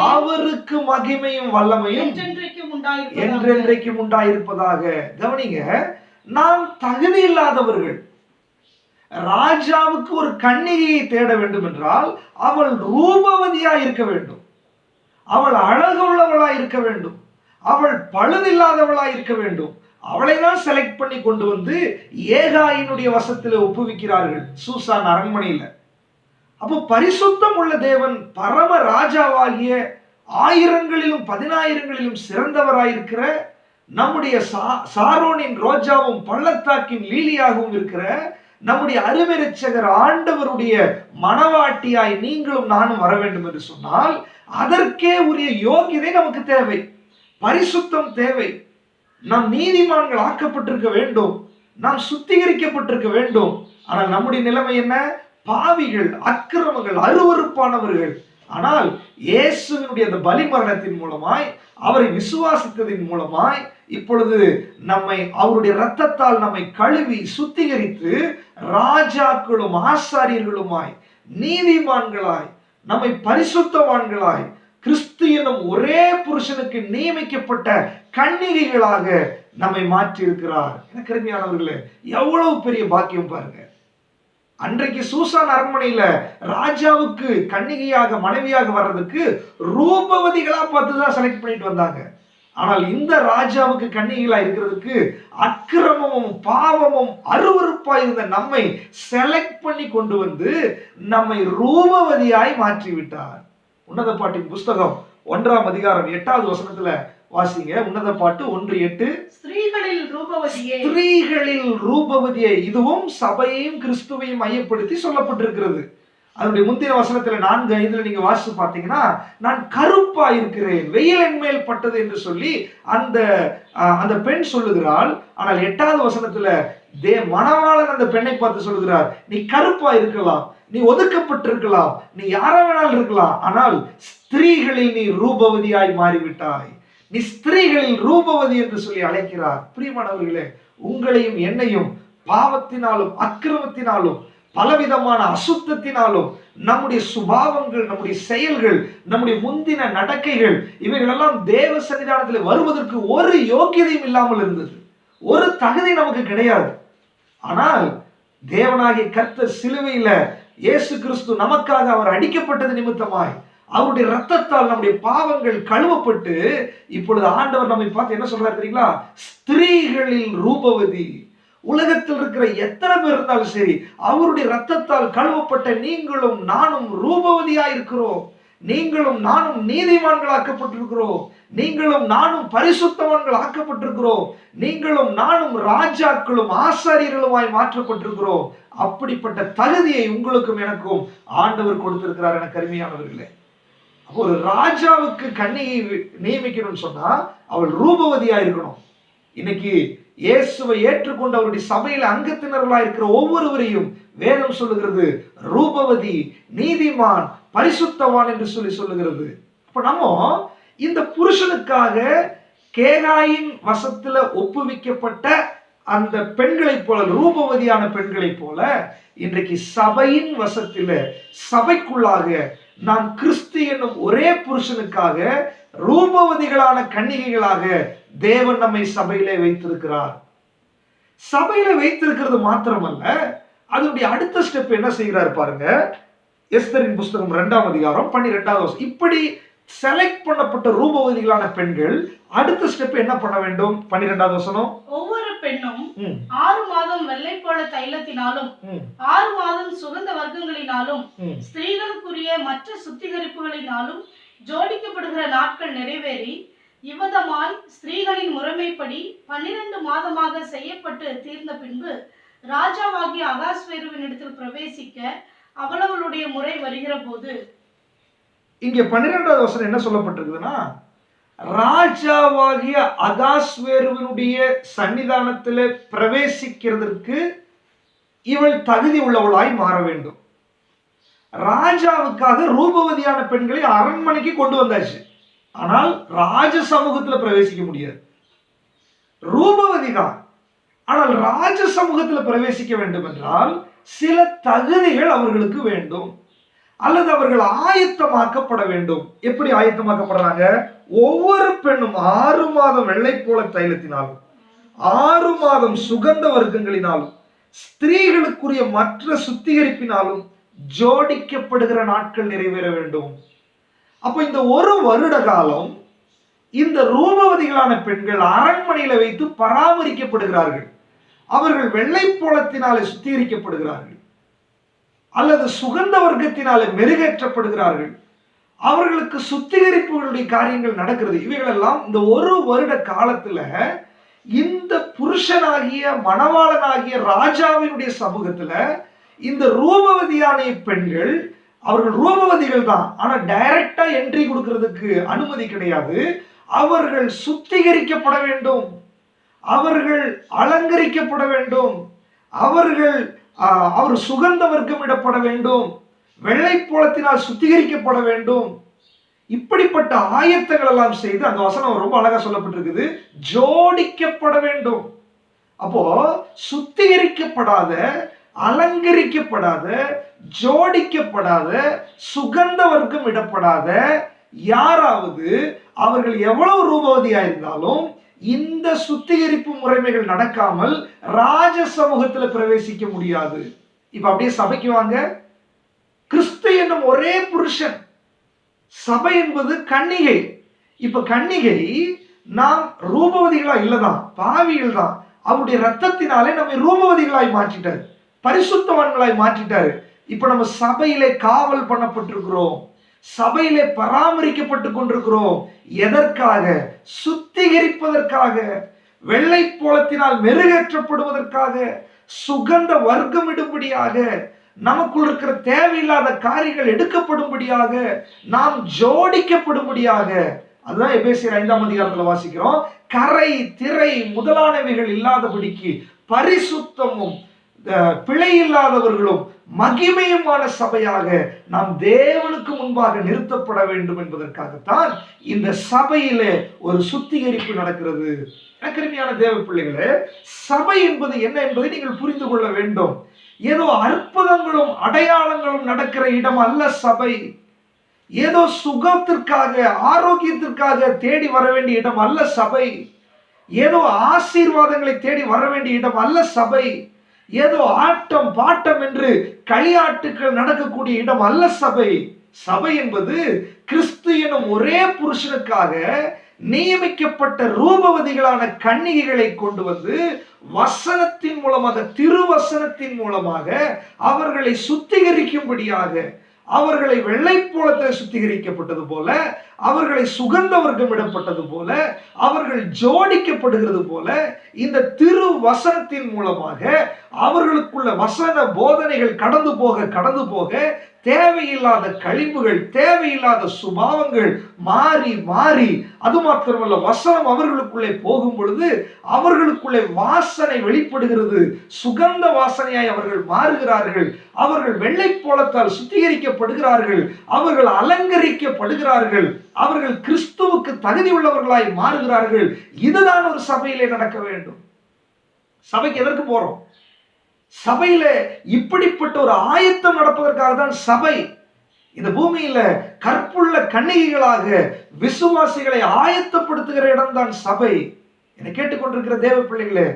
அவருக்கு மகிமையும் வல்லமையும் என்றென்றைக்கும் உண்டாயிருப்பதாக. கவனிங்க, நாம் தகுதி இல்லாதவர்கள். ராஜாவுக்கு ஒரு கன்னிகையை தேட வேண்டும் என்றால் அவள் ரூபவதியாய் இருக்க வேண்டும், அவள் அழகுள்ளவளாய் இருக்க வேண்டும், அவள் பழுதில்லாதவளாய் இருக்க வேண்டும். அவளை தான் செலக்ட் பண்ணி கொண்டு வந்து ஏகாயினுடைய வசத்தில் ஒப்புவிக்கிறார்கள் சூசான் அரண்மனையில. அப்போ பரிசுத்தம் உள்ள தேவன் பரம ராஜாவாகிய ஆயிரங்களிலும் 10,000ங்களிலும் சிறந்தவராயிருக்கிற நம்முடைய சாரோனின் ரோஜாவும் பள்ளத்தாக்கின் லீலியாகவும் இருக்கிற நம்முடைய அருமை இரட்சகர் ஆண்டவருடைய மணவாட்டியாய் நீங்களும் நானும் வர வேண்டும் என்று சொன்னால் அதற்கே உரிய யோகியதை நமக்கு தேவை, பரிசுத்தம் தேவை. நாம் நீதிமான்கள் ஆக்கப்பட்டிருக்க வேண்டும், நாம் சுத்திகரிக்கப்பட்டிருக்க வேண்டும். ஆனால் நம்முடைய நிலைமை என்ன? பாவிகள், அக்கிரமங்கள், அருவருப்பானவர்கள். ஆனால் இயேசுவினுடைய அந்த பலி மரணத்தின் மூலமாய், அவரை விசுவாசித்ததின் மூலமாய் இப்பொழுது நம்மை அவருடைய இரத்தத்தால் நம்மை கழுவி சுத்திகரித்து ராஜாக்களும் ஆசாரியர்களுமாய் நீதிமான்களாய் நம்மை பரிசுத்தவான்களாய் கிறிஸ்து எனும் ஒரே புருஷனுக்கு நியமிக்கப்பட்ட கன்னிகைகளாக நம்மை மாற்றி இருக்கிறார். எனக்கு அருமையானவர்களே, எவ்வளவு பெரிய பாக்கியம் பாருங்க. அன்றைக்கு சூசான் அரண்மனையில ராஜாவுக்கு கன்னிகையாக மனைவியாக வர்றதுக்கு ரூபவதிகளா பார்த்துதான் செலக்ட் பண்ணிட்டு வந்தாங்க. ஆனால் இந்த ராஜாவுக்கு கன்னிகைகளா இருக்கிறதுக்கு அக்கிரமமும் பாவமும் அருவருப்பா இருந்த நம்மை செலக்ட் பண்ணி கொண்டு வந்து நம்மை ரூபவதியாய் மாற்றி விட்டார். உன்னத பாட்டின் புஸ்தகம் 1ஆம் அதிகாரம் 8வது வசனத்துல வாசிங்க. உன்னத பாட்டு 1:8. ஸ்திரீகளில் ரூபவதியே. இதுவும் சபையையும் கிறிஸ்துவையும் மையப்படுத்தி சொல்லப்பட்டிருக்கிறது. அதனுடைய முந்தின வசனத்துல 4:5 நீங்க வாசிச்சு பார்த்தீங்கன்னா, நான் கருப்பா இருக்கிறேன், வெயில் என் மேல் பட்டது என்று சொல்லி அந்த பெண் சொல்லுகிறாள். ஆனால் 8வது வசனத்துல மணவாளன் அந்த பெண்ணை பார்த்து சொல்லுகிறார், நீ கருப்பா இருக்கலாம், நீ ஒதுக்கப்பட்டிருக்கலாம், நீ யார வேணாலும் இருக்கலாம், ஆனால் ஸ்திரீகளில் நீ ரூபவதியாய் மாறிவிட்டாய், நீ ஸ்திரீகளில் ரூபவதி என்று சொல்லி அழைக்கிறார். பிரியமானவர்களே, உங்களையும் என்னையும் பாவத்தினாலும் அக்கிரமத்தினாலும் பலவிதமான அசுத்தத்தினாலும் நம்முடைய சுபாவங்கள், நம்முடைய செயல்கள், நம்முடைய முந்தின நடக்கைகள் இவைகளெல்லாம் தேவ சன்னிதானத்தில் வருவதற்கு ஒரு யோக்கியதையும் இல்லாமல் இருந்தது, ஒரு தகுதி நமக்கு கிடையாது. ஆனால் தேவனாகிய கர்த்தர் சிலுவையில இயேசு கிறிஸ்து நமக்காக அவர் அடிக்கப்பட்டது நிமித்தமாய் அவருடைய இரத்தத்தால் நம்முடைய பாவங்கள் கழுவப்பட்டு இப்பொழுது ஆண்டவர் நம்மை பார்த்து என்ன சொல்றாரு தெரியுங்களா? ஸ்திரீகளில் ரூபவதி. உலகத்தில் இருக்கிற எத்தனை பேர் இருந்தாலும் சரி, அவருடைய இரத்தத்தால் கழுவப்பட்ட நீங்களும் நானும் ரூபவதியா இருக்கிறோம். நீங்களும் நானும் நீதிமான்கள் ஆக்கப்பட்டிருக்கிறோம். நீங்களும் நானும் பரிசுத்தவான்கள் ஆக்கப்பட்டிருக்கிறோம். நீங்களும் நானும் ராஜாக்களும் ஆசாரியர்களுமாய் மாற்றப்பட்டிருக்கிறோம். அப்படிப்பட்ட தகுதியை உங்களுக்கும் எனக்கும் ஆண்டவர் கொடுத்திருக்கிறார். என கருமையானவர்களே, ஒரு ராஜாவுக்கு கன்னிகை நியமிக்கணும்னு சொன்னா அவள் ரூபவதியா இருக்கணும். இன்னைக்கு இயேசுவை ஏற்றுக்கொண்டு அவருடைய சபையில அங்கத்தினர்களா இருக்கிற ஒவ்வொருவரையும் வேதம் சொல்லுகிறது ரூபவதி, நீதிமான், பரிசுத்தவான் என்று சொல்லுகிறது. அப்ப நம்ம இந்த புருஷனுக்காக கேகாயின் வசத்துல ஒப்புவிக்கப்பட்ட அந்த பெண்களை போல, ரூபவதியான பெண்களை போல இன்றைக்கு சபையின் வசத்தில சபைக்குள்ளாக நாம் கிறிஸ்து என்னும் ஒரே புருஷனுக்காக ரூபவதிகளான கன்னிகைகளாக தேவன் நம்மை சபையிலே வைத்திருக்கிறார். சபையில வைத்திருக்கிறது மாத்திரமல்ல, அதனுடைய அடுத்த ஸ்டெப் என்ன செய்கிறார் பாருங்க. எஸ்தரின் புஸ்தகம் 2ஆம் அதிகாரம் 12வது வசனம். இப்படி செலக்ட் பண்ணப்பட்ட ரூபவதிகளான பெண்கள் அடுத்த ஸ்டெப் என்ன பண்ண வேண்டும்? 12வது வசனம். ஒவ்வொரு பெண்ணும் 6 மாதம் வெள்ளை போல தைலத்தினாலும் 6 மாதம் சுகந்த வர்க்கங்களினாலும் ஸ்திரீகளுக்குரிய மற்ற சுத்திகரிப்புகளினாலும் ஜோடிக்கப்படுகிற நாட்கள் நிறைவேறி இவ்விதமாய் ஸ்திரீகளின் முறைமைப்படி 12 மாதமாக செய்யப்பட்டு தீர்ந்த பின்பு ராஜாவாகிய அகாஸ்வேருவின் இடத்தில் பிரவேசிக்க அவளவளுடைய முறை வருகிற போது. இங்க 12வது வசனம் என்ன சொல்லப்பட்டிருக்குதுன்னா, ராஜாவாகிய அகாஸ்வேருவினுடைய சன்னிதானத்தில் பிரவேசிக்கிறதற்கு இவள் தகுதி உள்ளவளாய் மாற வேண்டும். ராஜாவுக்காக ரூபவதியான பெண்களை அரண்மனைக்கு கொண்டு வந்தாச்சு. ஆனால் ராஜ சமூகத்தில் பிரவேசிக்க முடியாது. ரூபவதி தான், ஆனால் ராஜ சமூகத்தில் பிரவேசிக்க வேண்டும் என்றால் சில தகுதிகள் அவர்களுக்கு வேண்டும், அல்லது அவர்கள் ஆயத்தமாக்கப்பட வேண்டும். எப்படி ஆயத்தமாக்கப்படுறாங்க? ஒவ்வொரு பெண்ணும் 6 மாதம் வெள்ளை போல தைலத்தினாலும் 6 மாதம் சுகந்த வர்க்கங்களினாலும் ஸ்திரீகளுக்குரிய மற்ற சுத்திகரிப்பினாலும் ஜோடிக்கப்படுகிற நாட்கள் நிறைவேற வேண்டும். அப்ப இந்த 1 வருட காலம் இந்த ரூபவதிகளான பெண்கள் அரண்மனையில வைத்து பராமரிக்கப்படுகிறார்கள். அவர்கள் வெள்ளை போலத்தினாலே சுத்திகரிக்கப்படுகிறார்கள், அல்லது சுகந்த வர்க்கத்தினாலே மெருகேற்றப்படுகிறார்கள். அவர்களுக்கு சுத்திகரிப்புகளுடைய காரியங்கள் நடக்கிறது. இவைகளெல்லாம் இந்த 1 வருட காலத்துல இந்த புருஷனாகிய மணவாளனாகிய ராஜாவினுடைய சமூகத்துல இந்த ரூபவதியான பெண்கள், அவர்கள் ரூபவதிகள் தான், ஆனா டைரக்டா என்ட்ரி கொடுக்கிறதுக்கு அனுமதி கிடையாது. அவர்கள் சுத்திகரிக்கப்பட வேண்டும், அவர்கள் அலங்கரிக்கப்பட வேண்டும், அவர் சுகந்த வர்க்கம் இடப்பட வேண்டும், வெள்ளை போலத்தினால் சுத்திகரிக்கப்பட வேண்டும். இப்படிப்பட்ட ஆயத்தங்கள் எல்லாம் செய்து, அந்த வசனம் ரொம்ப அழகா சொல்லப்பட்டிருக்குது, ஜோடிக்கப்பட வேண்டும். அப்போ சுத்திகரிக்கப்படாத, அலங்கரிக்கப்படாத, ஜோடிக்கப்படாத, சுகந்த வர்க்கம் இடப்படாத யாராவது, அவர்கள் எவ்வளவு ரூபவதியா இருந்தாலும் இந்த சுத்திகரிப்பு முறைமைகள் நடக்காமல் ராஜ சமூகத்தில் பிரவேசிக்க முடியாது. இப்ப அப்படியே சபைக்கு வாங்க. கிறிஸ்து என்னும் ஒரே புருஷன், சபை என்பது கன்னிகை. இப்ப கன்னிகை நாம் ரூபவதிகளா இல்லதான், பாவிகள் தான். அவருடைய ரத்தத்தினாலே நம்மை ரூபவதிகளாய் மாற்றிட்டார், பரிசுத்தவான்களாய் மாற்றிட்டாரு. இப்ப நம்ம சபையிலே காவல் பண்ணப்பட்டிருக்கிறோம், சபையிலே பராமரிக்கப்பட்டு கொண்டிருக்கிறோம். எதற்காக? சுத்திகரிப்பதற்காக, வெள்ளை போலத்தினால் மெருகேற்றப்படுவதற்காக, சுகந்த வர்க்கமிடும்படியாக, நமக்குள் இருக்கிற தேவையில்லாத காரியங்கள் எடுக்கப்படும்படியாக, நாம் ஜோடிக்கப்படும்படியாக. அதுதான் எபேசியர் 5ஆம் அதிகாரத்தில் வாசிக்கிறோம். கரை திரை முதலானவைகள் இல்லாதபடிக்கு பரிசுத்தமும் பிழை இல்லாதவர்களும் மகிமையுமான சபையாக நாம் தேவனுக்கு முன்பாக நிறுத்தப்பட வேண்டும் என்பதற்காகத்தான் இந்த சபையிலே ஒரு சுத்திகரிப்பு நடக்கிறது. அருமையான தேவ பிள்ளைகளே, சபை என்பது என்ன என்பதை நீங்கள் புரிந்து கொள்ள வேண்டும். ஏதோ அற்புதங்களும் அடையாளங்களும் நடக்கிற இடம் அல்ல சபை. ஏதோ சுகத்திற்காக, ஆரோக்கியத்திற்காக தேடி வர வேண்டிய இடம் அல்ல சபை. ஏதோ ஆசீர்வாதங்களை தேடி வர வேண்டிய இடம் அல்ல சபை. ஏதோ ஆட்டம் பாட்டம் என்று களியாட்டுக்கள் நடக்கக்கூடிய இடம் அல்ல சபை. சபை என்பது கிறிஸ்து எனும் ஒரே புருஷனுக்காக நியமிக்கப்பட்ட ரூபவதிகளான கன்னிகைகளை கொண்டு வந்து வசனத்தின் மூலமாக, திருவசனத்தின் மூலமாக அவர்களை சுத்திகரிக்கும்படியாக, அவர்களை வெள்ளை போலத்தில் சுத்திகரிக்கப்பட்டது போல, அவர்களை சுகந்த வர்க்கம் இடப்பட்டது போல, அவர்கள் ஜோடிக்கப்படுகிறது போல, இந்த திரு வசனத்தின் மூலமாக அவர்களுக்குள்ள வசன போதனைகள் கடந்து போக தேவையில்லாத கழிவுகள், தேவையில்லாத சுபாவங்கள் மாறி மாறி, அது மாத்திரமல்ல, வசனம் அவர்களுக்குள்ளே போகும் பொழுது அவர்களுக்குள்ளே வாசனை வெளிப்படுகிறது. சுகந்த வாசனையாய் அவர்கள் மாறுகிறார்கள். அவர்கள் வெள்ளை போலத்தால் சுத்திகரிக்கப்படுகிறார்கள். அவர்கள் அலங்கரிக்கப்படுகிறார்கள். அவர்கள் கிறிஸ்துவுக்கு தகுதி உள்ளவர்களாய் மாறுகிறார்கள். இதுதான் ஒரு சபையிலே நடக்க வேண்டும். சபைக்கு எதற்கு போறோம்? சபையில இப்படிப்பட்ட ஒரு ஆயத்தம் நடப்பதற்காக தான் சபை. இந்த பூமியில கற்புள்ள கன்னிகைகளாக விசுவாசிகளை ஆயத்தப்படுத்துகிற இடம் தான் சபை. என்னை கேட்டுக்கொண்டிருக்கிற தேவ பிள்ளைகளே,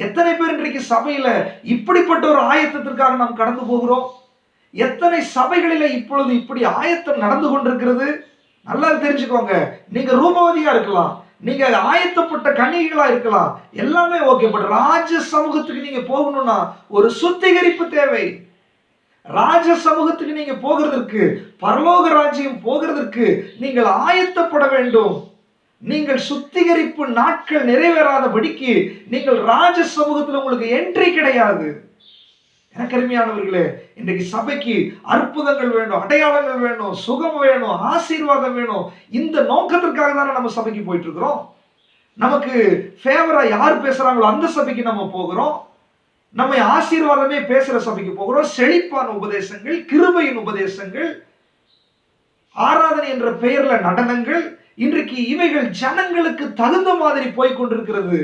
எத்தனை பேர் இன்றைக்கு சபையில இப்படிப்பட்ட ஒரு ஆயத்தத்திற்காக நாம் கடந்து போகிறோம்? எத்தனை சபைகளில இப்பொழுது இப்படி ஆயத்தம் நடந்து கொண்டிருக்கிறது? நல்லா தெரிஞ்சுக்கோங்க. நீங்க ரூபவதியா இருக்கலாம், நீங்க ஆயத்தப்பட்ட கன்னிகைகளா இருக்கலாம், எல்லாமே ஓகே. பட் ராஜ சமூகத்துக்கு நீங்க போகணும்னா ஒரு சுத்திகரிப்பு தேவை. ராஜ சமூகத்துக்கு நீங்க போகிறதற்கு, பரலோக ராஜ்யம் போகிறதற்கு நீங்கள் ஆயத்தப்பட வேண்டும். நீங்கள் சுத்திகரிப்பு நாட்கள் நிறைவேறாதபடிக்கு நீங்கள் ராஜ சமூகத்தில் உங்களுக்கு என்ட்ரி கிடையாது. எனக்கு அருமையானவர்களே, இன்றைக்கு சபைக்கு அற்புதங்கள் வேணும், அடையாளங்கள் வேணும், சுகம் வேணும், ஆசீர்வாதம் வேணும். இந்த நோக்கத்திற்காக தானே நம்ம சபைக்கு போயிட்டு இருக்கிறோம். நமக்கு ஃபேவரா யார் பேசுறாங்களோ அந்த சபைக்கு நம்ம போகிறோம். நம்மை ஆசீர்வாதமே பேசுற சபைக்கு போகிறோம். செழிப்பான உபதேசங்கள், கிருபையின் உபதேசங்கள், ஆராதனை என்ற பெயர்ல நடனங்கள், இன்றைக்கு இவைகள் ஜனங்களுக்கு தகுந்த மாதிரி போய் கொண்டிருக்கிறது.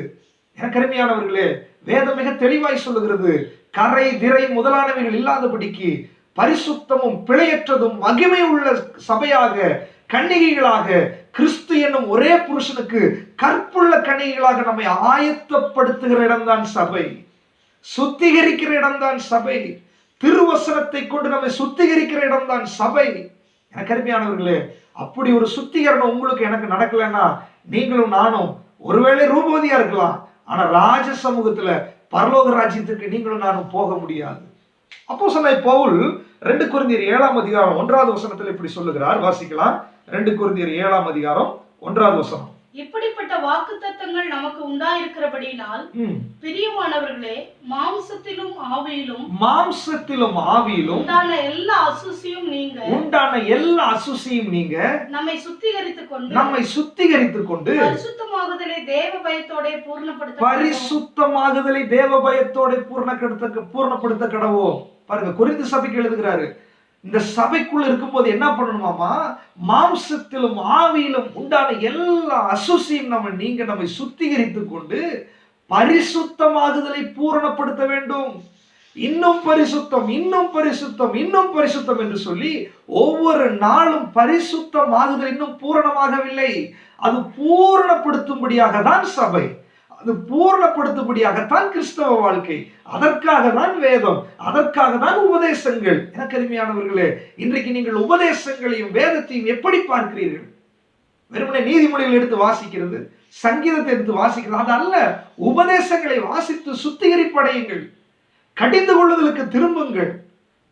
எனக்கு அருமையானவர்களே, வேதம் மிக தெளிவாய் சொல்லுகிறது, கரை திரை முதலானவைகள் இல்லாதபடிக்கு பரிசுத்தமும் பிழையற்றதும் மகிமை உள்ள சபையாக, கன்னிகைகளாக, கிறிஸ்து என்னும் ஒரே புருஷனுக்கு கற்புள்ள கன்னிகைகளாக நம்மை ஆயத்தப்படுத்துகிற இடம்தான் சபை. சுத்திகரிக்கிற இடம்தான் சபை. திருவசனத்தை கொண்டு நம்மை சுத்திகரிக்கிற இடம்தான் சபை. எனக்கு அருமையானவர்களே, அப்படி ஒரு சுத்திகரணம் உங்களுக்கு எனக்கு நடக்கலன்னா நீங்களும் நானும் ஒருவேளை ரூபவதியா இருக்கலாம், ஆனா ராஜ சமூகத்துல பரலோக ராஜ்யத்துக்கு நீங்களும் நானும் போக முடியாது. அப்போஸ்தலனாகிய பவுல் 2 கொரிந்தியர் 7ஆம் அதிகாரம் 1வது வசனத்தில் இப்படி சொல்லுகிறார். வாசிக்கலாம். 2 கொரிந்தியர் 7ஆம் அதிகாரம் 1வது வசனம். இப்படிப்பட்ட வாக்குத்தத்தங்கள் நமக்கு உண்டாயிருக்கிறபடியினால் பிரியமானவர்களே, மாம்சத்திலும் ஆவியிலும் உண்டான எல்லா அசுசியும் நீங்க நம்மை சுத்திகரித்துக் கொண்டு பரிசுத்தமாகுதலை தேவ பயத்தோட பூர்ணப்படுத்த கடவோம். பாருங்க, கொரிந்து சபைக்கு எழுதுகிறாரு. இந்த சபைக்குள்ள இருக்கும்போது என்ன பண்ணணுமாமா? மாம்சத்திலும் ஆவியிலும் உண்டான எல்லா அசுசியும் நம்மை சுத்திகரித்துக் கொண்டு பரிசுத்தமாகுதலை பூரணப்படுத்த வேண்டும். இன்னும் பரிசுத்தம், இன்னும் பரிசுத்தம், இன்னும் பரிசுத்தம் என்று சொல்லி ஒவ்வொரு நாளும் பரிசுத்தமாகுதல் இன்னும் பூரணமாகவில்லை. அது பூரணப்படுத்தும்படியாக தான் சபை, அது பூரணப்படுத்தும்படியாகத்தான் கிறிஸ்தவ வாழ்க்கை. அதற்காக தான் வேதம், அதற்காக தான் உபதேசங்கள். எனக்கு அருமையானவர்களே, இன்றைக்கு நீங்கள் உபதேசங்களையும் வேதத்தையும் எப்படி பார்க்கிறீர்கள்? வெறுமனே நீதிமொழிகள் எடுத்து வாசிக்கிறது, சங்கீதத்தை எடுத்து வாசிக்கிறது அது அல்ல. உபதேசங்களை வாசித்து சுத்திகரிப்படையுங்கள், கடிந்து கொள்ளுதலுக்கு திரும்புங்கள்.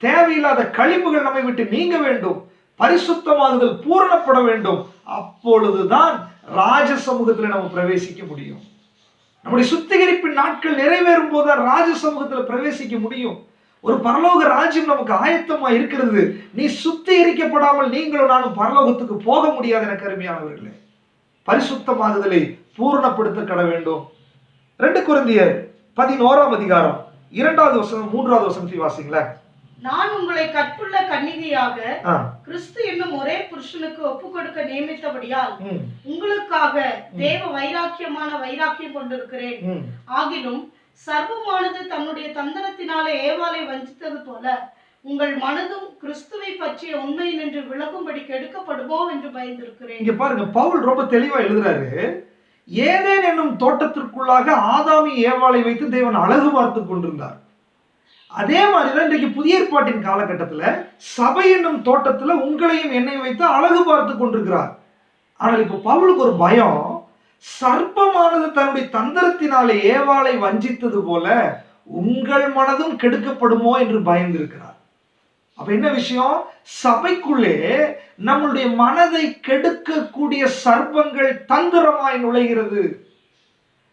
தேவையில்லாத கழிவுகள் நம்மை விட்டு நீங்க வேண்டும், பரிசுத்தமாகுதல் பூரணப்பட வேண்டும். அப்பொழுதுதான் ராஜ சமூகத்தில் நம்ம பிரவேசிக்க முடியும். நம்முடைய சுத்திகரிப்பின் நாட்கள் நிறைவேறும் போது ராஜ சமூகத்தில் பிரவேசிக்க முடியும். ஒரு பரலோக ராஜ்யம் நமக்கு ஆயத்தமா இருக்கிறது. நீ சுத்திகரிக்கப்படாமல் நீங்களும் நானும் பரலோகத்துக்கு போக முடியாது. எனக்கு அருமையானவர்களே, பரிசுத்தமாகுதலை பூரணப்படுத்த கட வேண்டும். 2 கொரிந்தியர் 11ஆம் அதிகாரம் 2வது வசனம் 3வது வசனத்தை வாசிங்களேன். நான் உங்களை கற்புள்ள கன்னிகையாக கிறிஸ்து என்னும் ஒரே புருஷனுக்கு ஒப்பு கொடுக்க நியமித்தபடியால் உங்களுக்காக தேவ வைராக்கியம் கொண்டிருக்கிறேன். ஆகிலும் சர்வமானது தன்னுடைய தந்திரத்தினாலே ஏவாளை வஞ்சித்தது போல உங்கள் மனதும் கிறிஸ்துவை பற்றிய உண்மை நின்று விலகும்படி கெடுக்கப்படுமோ என்று பயந்திருக்கிறேன். இங்க பாருங்க, பவுல் ரொம்ப தெளிவா எழுதுறாரு. ஏதேன் என்னும் தோட்டத்திற்குள்ளாக ஆதாமி ஏவாளை வைத்து தேவன் அழகு பார்த்து கொண்டிருந்தார். அதே மாதிரிதான் இன்றைக்கு புதிய ஏற்பாட்டின் காலகட்டத்துல சபை என்னும் தோட்டத்துல உங்களையும் என்னையும் வைத்து அழகு பார்த்து கொண்டிருக்கிறார். ஆனால் இப்ப பவுலுக்கு ஒரு பயம். சர்ப்பமானது தன்னுடைய தந்திரத்தினாலே ஏவாளை வஞ்சித்தது போல உங்கள் மனதும் கெடுக்கப்படுமோ என்று பயந்திருக்கிறார். அப்ப என்ன விஷயம்? சபைக்குள்ளே நம்மளுடைய மனதை கெடுக்கக்கூடிய சர்ப்பங்கள் தந்திரமாய் நுழைகிறது.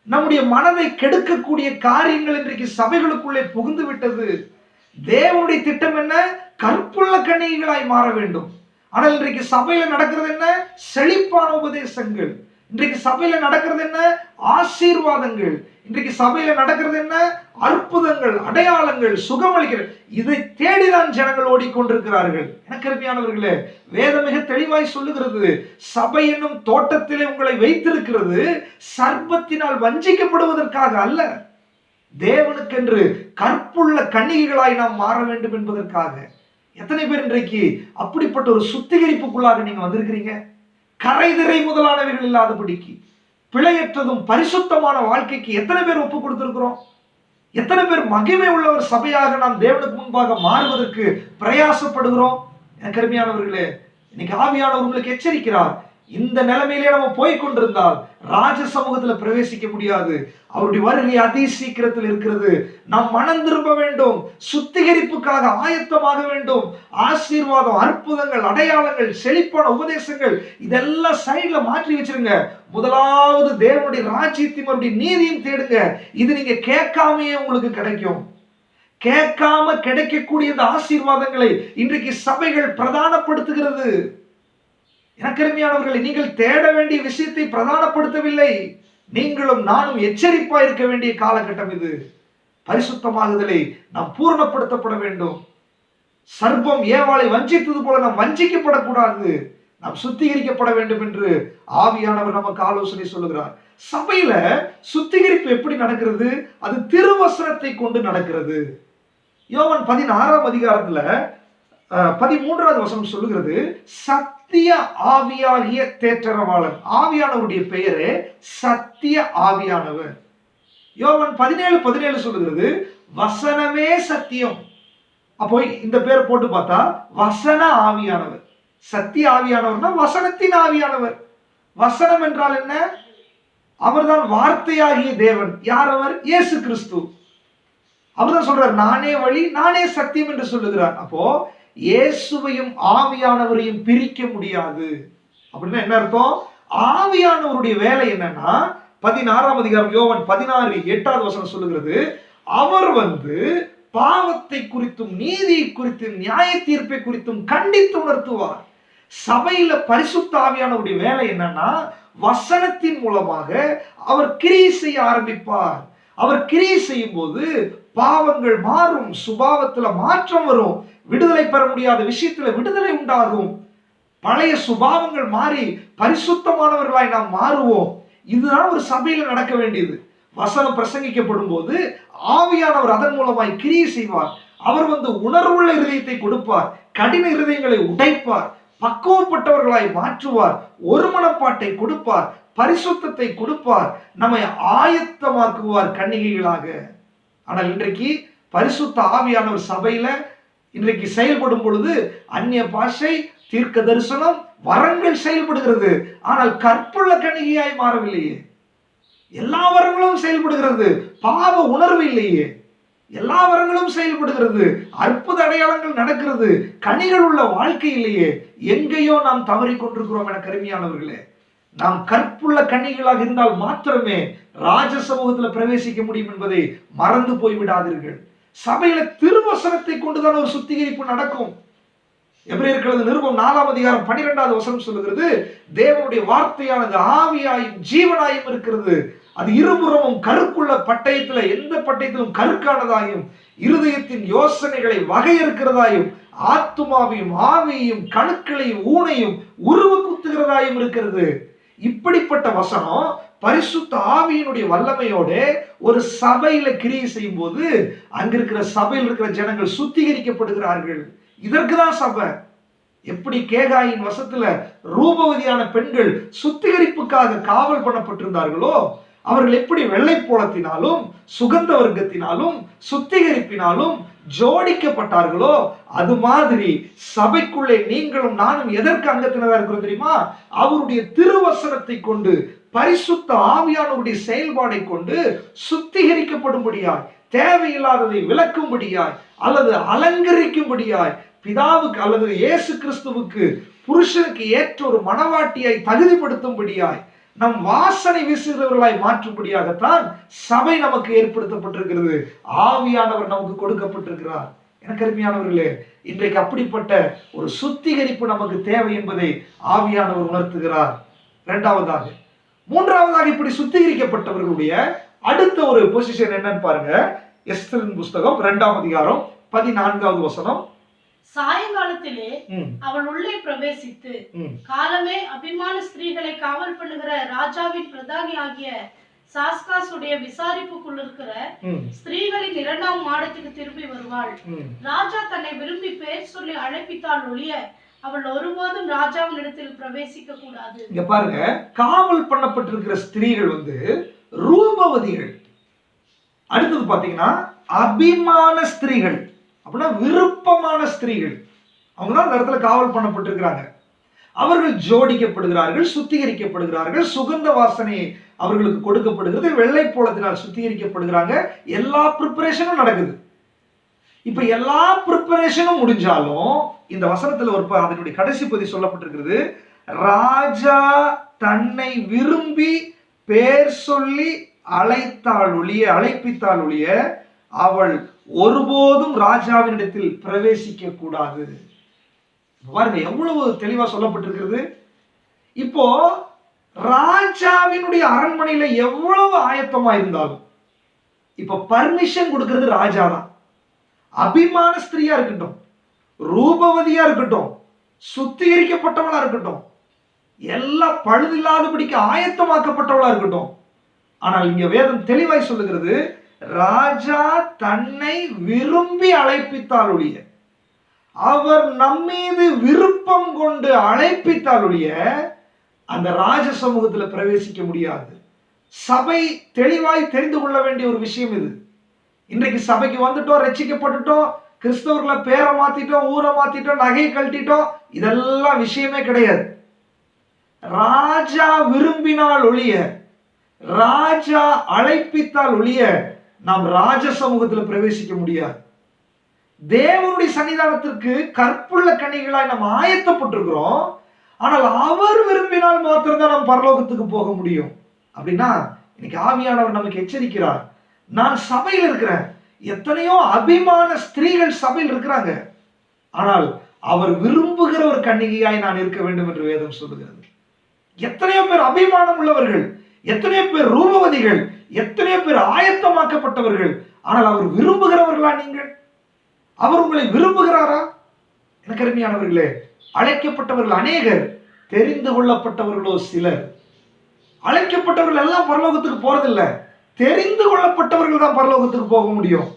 நம்முடைய மனதை கெடுக்கக்கூடிய காரியங்கள் இன்றைக்கு சபைகளுக்குள்ளே புகுந்து விட்டது. தேவனுடைய திட்டம் என்ன? கற்புள்ள கன்னிகைகளாய் மாற வேண்டும். ஆனால் இன்றைக்கு சபையில நடக்கிறது என்ன? செழிப்பான உபதேசங்கள். இன்றைக்கு சபையில நடக்கிறது என்ன? ஆசீர்வாதங்கள். இன்றைக்கு சபையில நடக்கிறது என்ன? அற்புதங்கள், அடையாளங்கள், சுகமளிக்கிறது. இதை தேடிதான் ஜனங்கள் ஓடிக்கொண்டிருக்கிறார்கள். எனக்கு அருமையானவர்களே, வேதம் மிக தெளிவாய் சொல்லுகிறது, சபை என்னும் தோட்டத்திலே உங்களை வைத்திருக்கிறது சர்ப்பத்தினால் வஞ்சிக்கப்படுவதற்காக அல்ல, தேவனுக்கென்று கற்புள்ள கன்னிகைகளாய் நாம் மாற வேண்டும் என்பதற்காக. எத்தனை பேர் இன்றைக்கு அப்படிப்பட்ட ஒரு சுத்திகரிப்புக்குள்ளாக நீங்க வந்திருக்கிறீங்க? கரைதிரை முதலானவைகள் இல்லாதபடிக்கு பிழையற்றதும் பரிசுத்தமான வாழ்க்கைக்கு எத்தனை பேர் ஒப்பு கொடுத்திருக்கிறோம்? எத்தனை பேர் மகிமை உள்ள ஒரு சபையாக நாம் தேவனுக்கு முன்பாக மாறுவதற்கு பிரயாசப்படுகிறோம்? எனக்கு அருமையானவர்களே, இன்னைக்கு ஆவியானவர் உங்களுக்கு எச்சரிக்கிறார். இந்த நிலைமையிலே நம்ம போய் கொண்டிருந்தால் ராஜ சமூகத்துல பிரவேசிக்க முடியாது. அவருடைய வருகை அதி சீக்கிரத்தில் இருக்கிறது. நாம் மனம் திரும்ப வேண்டும், சுத்திகரிப்புக்காக ஆயத்தமாக வேண்டும். ஆசீர்வாதம், அற்புதங்கள், அடையாளங்கள், செழிப்பான உபதேசங்கள் இதெல்லாம் சைட்ல மாற்றி வச்சிருங்க. முதலாவது தேவனுடைய ராஜ்யத்தையும் அவருடைய நீதியும் தேடுங்க. இது நீங்க கேட்காமையே உங்களுக்கு கிடைக்கும். கேட்காம கிடைக்கக்கூடிய இந்த ஆசீர்வாதங்களை இன்றைக்கு சபைகள் பிரதானப்படுத்துகிறது. எனக்கு அருமையானவர்களை, நீங்கள் தேட வேண்டிய விஷயத்தை பிரதானப்படுத்தவில்லை. நீங்களும் நானும் எச்சரிப்பா இருக்க வேண்டிய காலகட்டம் இது. பரிசுத்தமாகுதலை நாம் பூர்ணப்படுத்தப்பட வேண்டும். சர்ப்பம் ஏவாளை வஞ்சித்தது போல நாம் வஞ்சிக்கப்படக்கூடாது. நாம் சுத்திகரிக்கப்பட வேண்டும் என்று ஆவியானவர் நமக்கு ஆலோசனை சொல்லுகிறார். சபையில சுத்திகரிப்பு எப்படி நடக்கிறது? அது திருவசனத்தை கொண்டு நடக்கிறது. யோவான் 16ஆம் அதிகாரத்துல 13வது வசனம் சொல்லுகிறது, சத்திய ஆவியாகிய தேற்றரவாளன். ஆவியானவருடைய பெயரே சத்திய ஆவியானவர். யோவான் 17:17 சொல்லுகிறது, வசனமே சத்தியம். அப்போ இந்த பேர் போட்டு பார்த்தா வசன ஆவியானவர். சத்திய ஆவியானவர்னா வசனத்தின் ஆவியானவர். வசனம் என்றால் என்ன? அவர்தான் வார்த்தையாகிய தேவன். யார் அவர்? இயேசு கிறிஸ்து. அவர்தான் சொல்றார், நானே வழி, நானே சத்தியம் என்று சொல்லுகிறார். அப்போ இயேசுவையும் ஆவியானவரையும் பிரிக்க முடியாது. அப்படின்னா என்ன அர்த்தம்? ஆவியானவருடைய வேலை என்னன்னா, 16ஆம் அதிகாரம் யோவான் 16:8 வசனம் சொல்லுகிறது, அவர் பாவத்தை குறித்தும் நீதியை குறித்தும் நியாய தீர்ப்பை குறித்தும் கண்டித்து உணர்த்துவார். சபையில பரிசுத்த ஆவியானவருடைய வேலை என்னன்னா, வசனத்தின் மூலமாக அவர் கிரியை செய்ய ஆரம்பிப்பார். அவர் கிரியை செய்யும் போது பாவங்கள் மாறும், சுபாவத்துல மாற்றம் வரும், விடுதலை பெற முடியாத விஷயத்துல விடுதலை உண்டாகும், பழைய சுபாவங்கள் மாறி பரிசுத்தமானவர்களாய் நாம் மாறுவோம். இதுதான் ஒரு சபையில நடக்க வேண்டியது. வசனம் பிரசங்கிக்கப்படும் போது ஆவியானவர் அதன் மூலமாய் கிரியை செய்வார். அவர் உணர்வுள்ள இருதயத்தை கொடுப்பார், கடின இருதயங்களை உடைப்பார், பக்குவப்பட்டவர்களாய் மாற்றுவார், ஒரு மனப்பாட்டை கொடுப்பார், பரிசுத்தத்தை கொடுப்பார், நம்மை ஆயத்தமாக்குவார் கன்னிகைகளாக. ஆனால் இன்றைக்கு பரிசுத்த ஆவியானவர் சபையில இன்றைக்கு செயல்படும் பொழுது அந்நிய பாஷை, தீர்க்க தரிசனம், வரங்கள் செயல்படுகிறது. ஆனால் கற்புள்ள கன்னிகையாய் மாறவில்லையே. எல்லா வரங்களும் செயல்படுகிறது, பாவ உணர்வு இல்லையே. எல்லா வரங்களும் செயல்படுகிறது, அற்புத அடையாளங்கள் நடக்கிறது, கனிகள் உள்ள வாழ்க்கை இல்லையே. எங்கேயோ நாம் தவறி கொண்டிருக்கிறோம். என கருமையானவர்களே, நாம் கற்புள்ள கன்னிகளாக இருந்தால் மாத்திரமே ராஜ சமூகத்தில் பிரவேசிக்க முடியும் என்பதை மறந்து போய்விடாதீர்கள். சபையில திருவசனத்தை கொண்டுதான் ஒரு சுத்திகரிப்பு நடக்கும். எபிரேயர் நிருபம் 4ஆம் அதிகாரம் 12வது வசனம் சொல்லுகிறது, தேவனுடைய வார்த்தையானது ஆவியாயும் ஜீவனாயும் இருக்கிறது. அது இருபுறமும் கருக்குள்ள பட்டயத்துல, எந்த பட்டயத்திலும் கருக்கானதாயும், இருதயத்தின் யோசனைகளை வகையறுக்கிறதாயும், ஆத்துமாவையும் ஆவியையும் கணுக்களையும் ஊனையும் உருவ குத்துகிறதாயும் இருக்கிறது. இப்படிப்பட்ட வசனம் பரிசுத்த ஆவியினுடைய வல்லமையோட ஒரு சபையில கிரியை செய்யும் போது அங்கிருக்கிற சபையில் இருக்கிற ஜனங்கள் சுத்திகரிக்கப்படுகிறார்கள். இதற்குதான் சபை. எப்படி கேகாயின் வசத்துல ரூபவதியான பெண்கள் சுத்திகரிப்புக்காக காவல் பண்ணப்பட்டிருந்தார்களோ, அவர்கள் எப்படி வெள்ளை போலத்தினாலும் சுகந்த வர்க்கத்தினாலும் சுத்திகரிப்பினாலும் ஜோடிக்கப்பட்டார்களோ, அது மாதிரி சபைக்குள்ளே நீங்களும் நானும் எதற்கு அங்கத்தினராக இருக்கிறோம் தெரியுமா? அவருடைய திருவசனத்தை கொண்டு, பரிசுத்த ஆவியானவருடைய செயல்பாடை கொண்டு சுத்திகரிக்கப்படும்படியாய், தேவையில்லாததை விளக்கும்படியாய் அல்லது அலங்கரிக்கும்படியாய், பிதாவுக்கு அல்லது இயேசு கிறிஸ்துவுக்கு புருஷனுக்கு ஏற்ற ஒரு மனவாட்டியாய் தகுதிப்படுத்தும்படியாய், நம் வாசனை வீசுகிறவர்களாய் மாற்றும்படியாகத்தான் சபை நமக்கு ஏற்படுத்தப்பட்டிருக்கிறது. ஆவியானவர் நமக்கு கொடுக்கப்பட்டிருக்கிறார். எனக்கு அருமையானவர்களே, இன்றைக்கு அப்படிப்பட்ட ஒரு சுத்திகரிப்பு நமக்கு தேவை என்பதை ஆவியானவர் உணர்த்துகிறார். இரண்டாவதாக, மூன்றாவதாக, இப்படி சுத்திகரிக்கப்பட்டவர்களுடைய அடுத்த ஒரு பொசிஷன் என்னன்னு பாருங்க. எஸ்தரின் புஸ்தகம் 2ஆம் அதிகாரம் 14வது வசனம். சாயங்காலத்திலே அவள் உள்ளே பிரவேசித்து, காலமே அபிமான ஸ்திரீகளை காவல் பண்ணுகிற ராஜாவின் பிரதானி ஆகிய சாஸ்காசுடைய விசாரிப்புக்குள் இருக்கிற ஸ்திரீகளின் 2ஆம் மாடத்துக்கு திரும்பி வருவாள். ராஜா தன்னை விரும்பி பேர் சொல்லி அழைப்பித்தாள் ஒழிய அவள் ஒருபோதும் ராஜாவின் இடத்தில் பிரவேசிக்க கூடாது. இங்க பாருங்க, காவல் பண்ணப்பட்டிருக்கிற ஸ்திரீகள் ரூபவதிகள். அடுத்தது பாத்தீங்கன்னா அபிமான ஸ்திரீகள், அப்படின்னா விருப்பமான ஸ்திரீகள். அவங்க தான் அந்த இடத்துல காவல் பண்ணப்பட்டிருக்கிறாங்க. அவர்கள் ஜோடிக்கப்படுகிறார்கள், சுத்திகரிக்கப்படுகிறார்கள், சுகந்த வாசனை அவர்களுக்கு கொடுக்கப்படுகிறது, வெள்ளை போலத்தினால் சுத்திகரிக்கப்படுகிறாங்க. எல்லா ப்ரிப்பரேஷனும் நடக்குது. இப்ப எல்லா ப்ரிப்பரேஷனும் முடிஞ்சாலும் இந்த வசனத்துல அதனுடைய கடைசி பகுதி சொல்லப்பட்டிருக்கிறது, ராஜா தன்னை விரும்பி பேர் சொல்லி அழைப்பித்தாள் ஒழிய அவள் ஒருபோதும் ராஜாவினிடத்தில் பிரவேசிக்க கூடாது. பாருங்க எவ்வளவு தெளிவா சொல்லப்பட்டிருக்கிறது. இப்போ ராஜாவினுடைய அரண்மனையில எவ்வளவு ஆயத்தமா இருந்தாலும் இப்ப பர்மிஷன் கொடுக்கிறது ராஜா தான். அபிமான ஸ்திரியா இருக்கட்டும், ரூபவதியா இருக்கட்டும், சுத்திகரிக்கப்பட்டவளா இருக்கட்டும், எல்லாம் பழுதில்லாதபடிக்கு ஆயத்தமாக்கப்பட்டவளா இருக்கட்டும். ஆனால் இங்க வேதம் தெளிவாய் சொல்லுகிறது, ராஜா தன்னை விரும்பி அழைப்பித்தால் ஒழிய, அவர் நம்மீது விருப்பம் கொண்டு அழைப்பித்தால் ஒழிய அந்த ராஜ சமூகத்தில் பிரவேசிக்க முடியாது. சபை தெளிவாய் தெரிந்து கொள்ள வேண்டிய ஒரு விஷயம் இது. இன்றைக்கு சபைக்கு வந்துட்டோம், ரட்சிக்கப்பட்டுட்டோம், கிறிஸ்தவர்களை பேரை மாத்திட்டோம், ஊரை மாத்திட்டோம், நகையை கழட்டிட்டோம், இதெல்லாம் விஷயமே கிடையாது. ராஜா விரும்பினால் ஒழிய, ராஜா அழைப்பித்தால் ஒழிய நாம் ராஜ சமூகத்தில் பிரவேசிக்க முடியாது. தேவனுடைய சன்னிதானத்திற்கு கற்புள்ள கனிகளாய் நாம் ஆயத்தப்பட்டிருக்கிறோம். ஆனால் அவர் விரும்பினால் மாத்திரம்தான் நாம் பரலோகத்துக்கு போக முடியும். அப்படின்னா இன்னைக்கு ஆவியானவர் நமக்கு எச்சரிக்கிறார். நான் சபையில் இருக்கிறேன், எத்தனையோ அபிமான ஸ்திரீகள் சபையில் இருக்கிறாங்க, ஆனால் அவர் விரும்புகிற ஒரு கன்னிகையாய் நான் இருக்க வேண்டும் என்று வேதம் சொல்லுகிறது. எத்தனையோ பேர் அபிமானம் உள்ளவர்கள், எத்தனையோ பேர் ரூபவதிகள், எத்தனையோ பேர் ஆயத்தமாக்கப்பட்டவர்கள், ஆனால் அவர் விரும்புகிறவர்களா நீங்கள்? அவர் உங்களை விரும்புகிறாரா? எனக்கு அருமையானவர்களே, அழைக்கப்பட்டவர்கள் அநேகர், தெரிந்து கொள்ளப்பட்டவர்களோ சிலர். அழைக்கப்பட்டவர்கள் எல்லாம் பரலோகத்துக்கு போறதில்லை, தெரிந்து கொள்ளப்பட்டவர்கள் தான் பரலோகத்துக்கு போக முடியும்.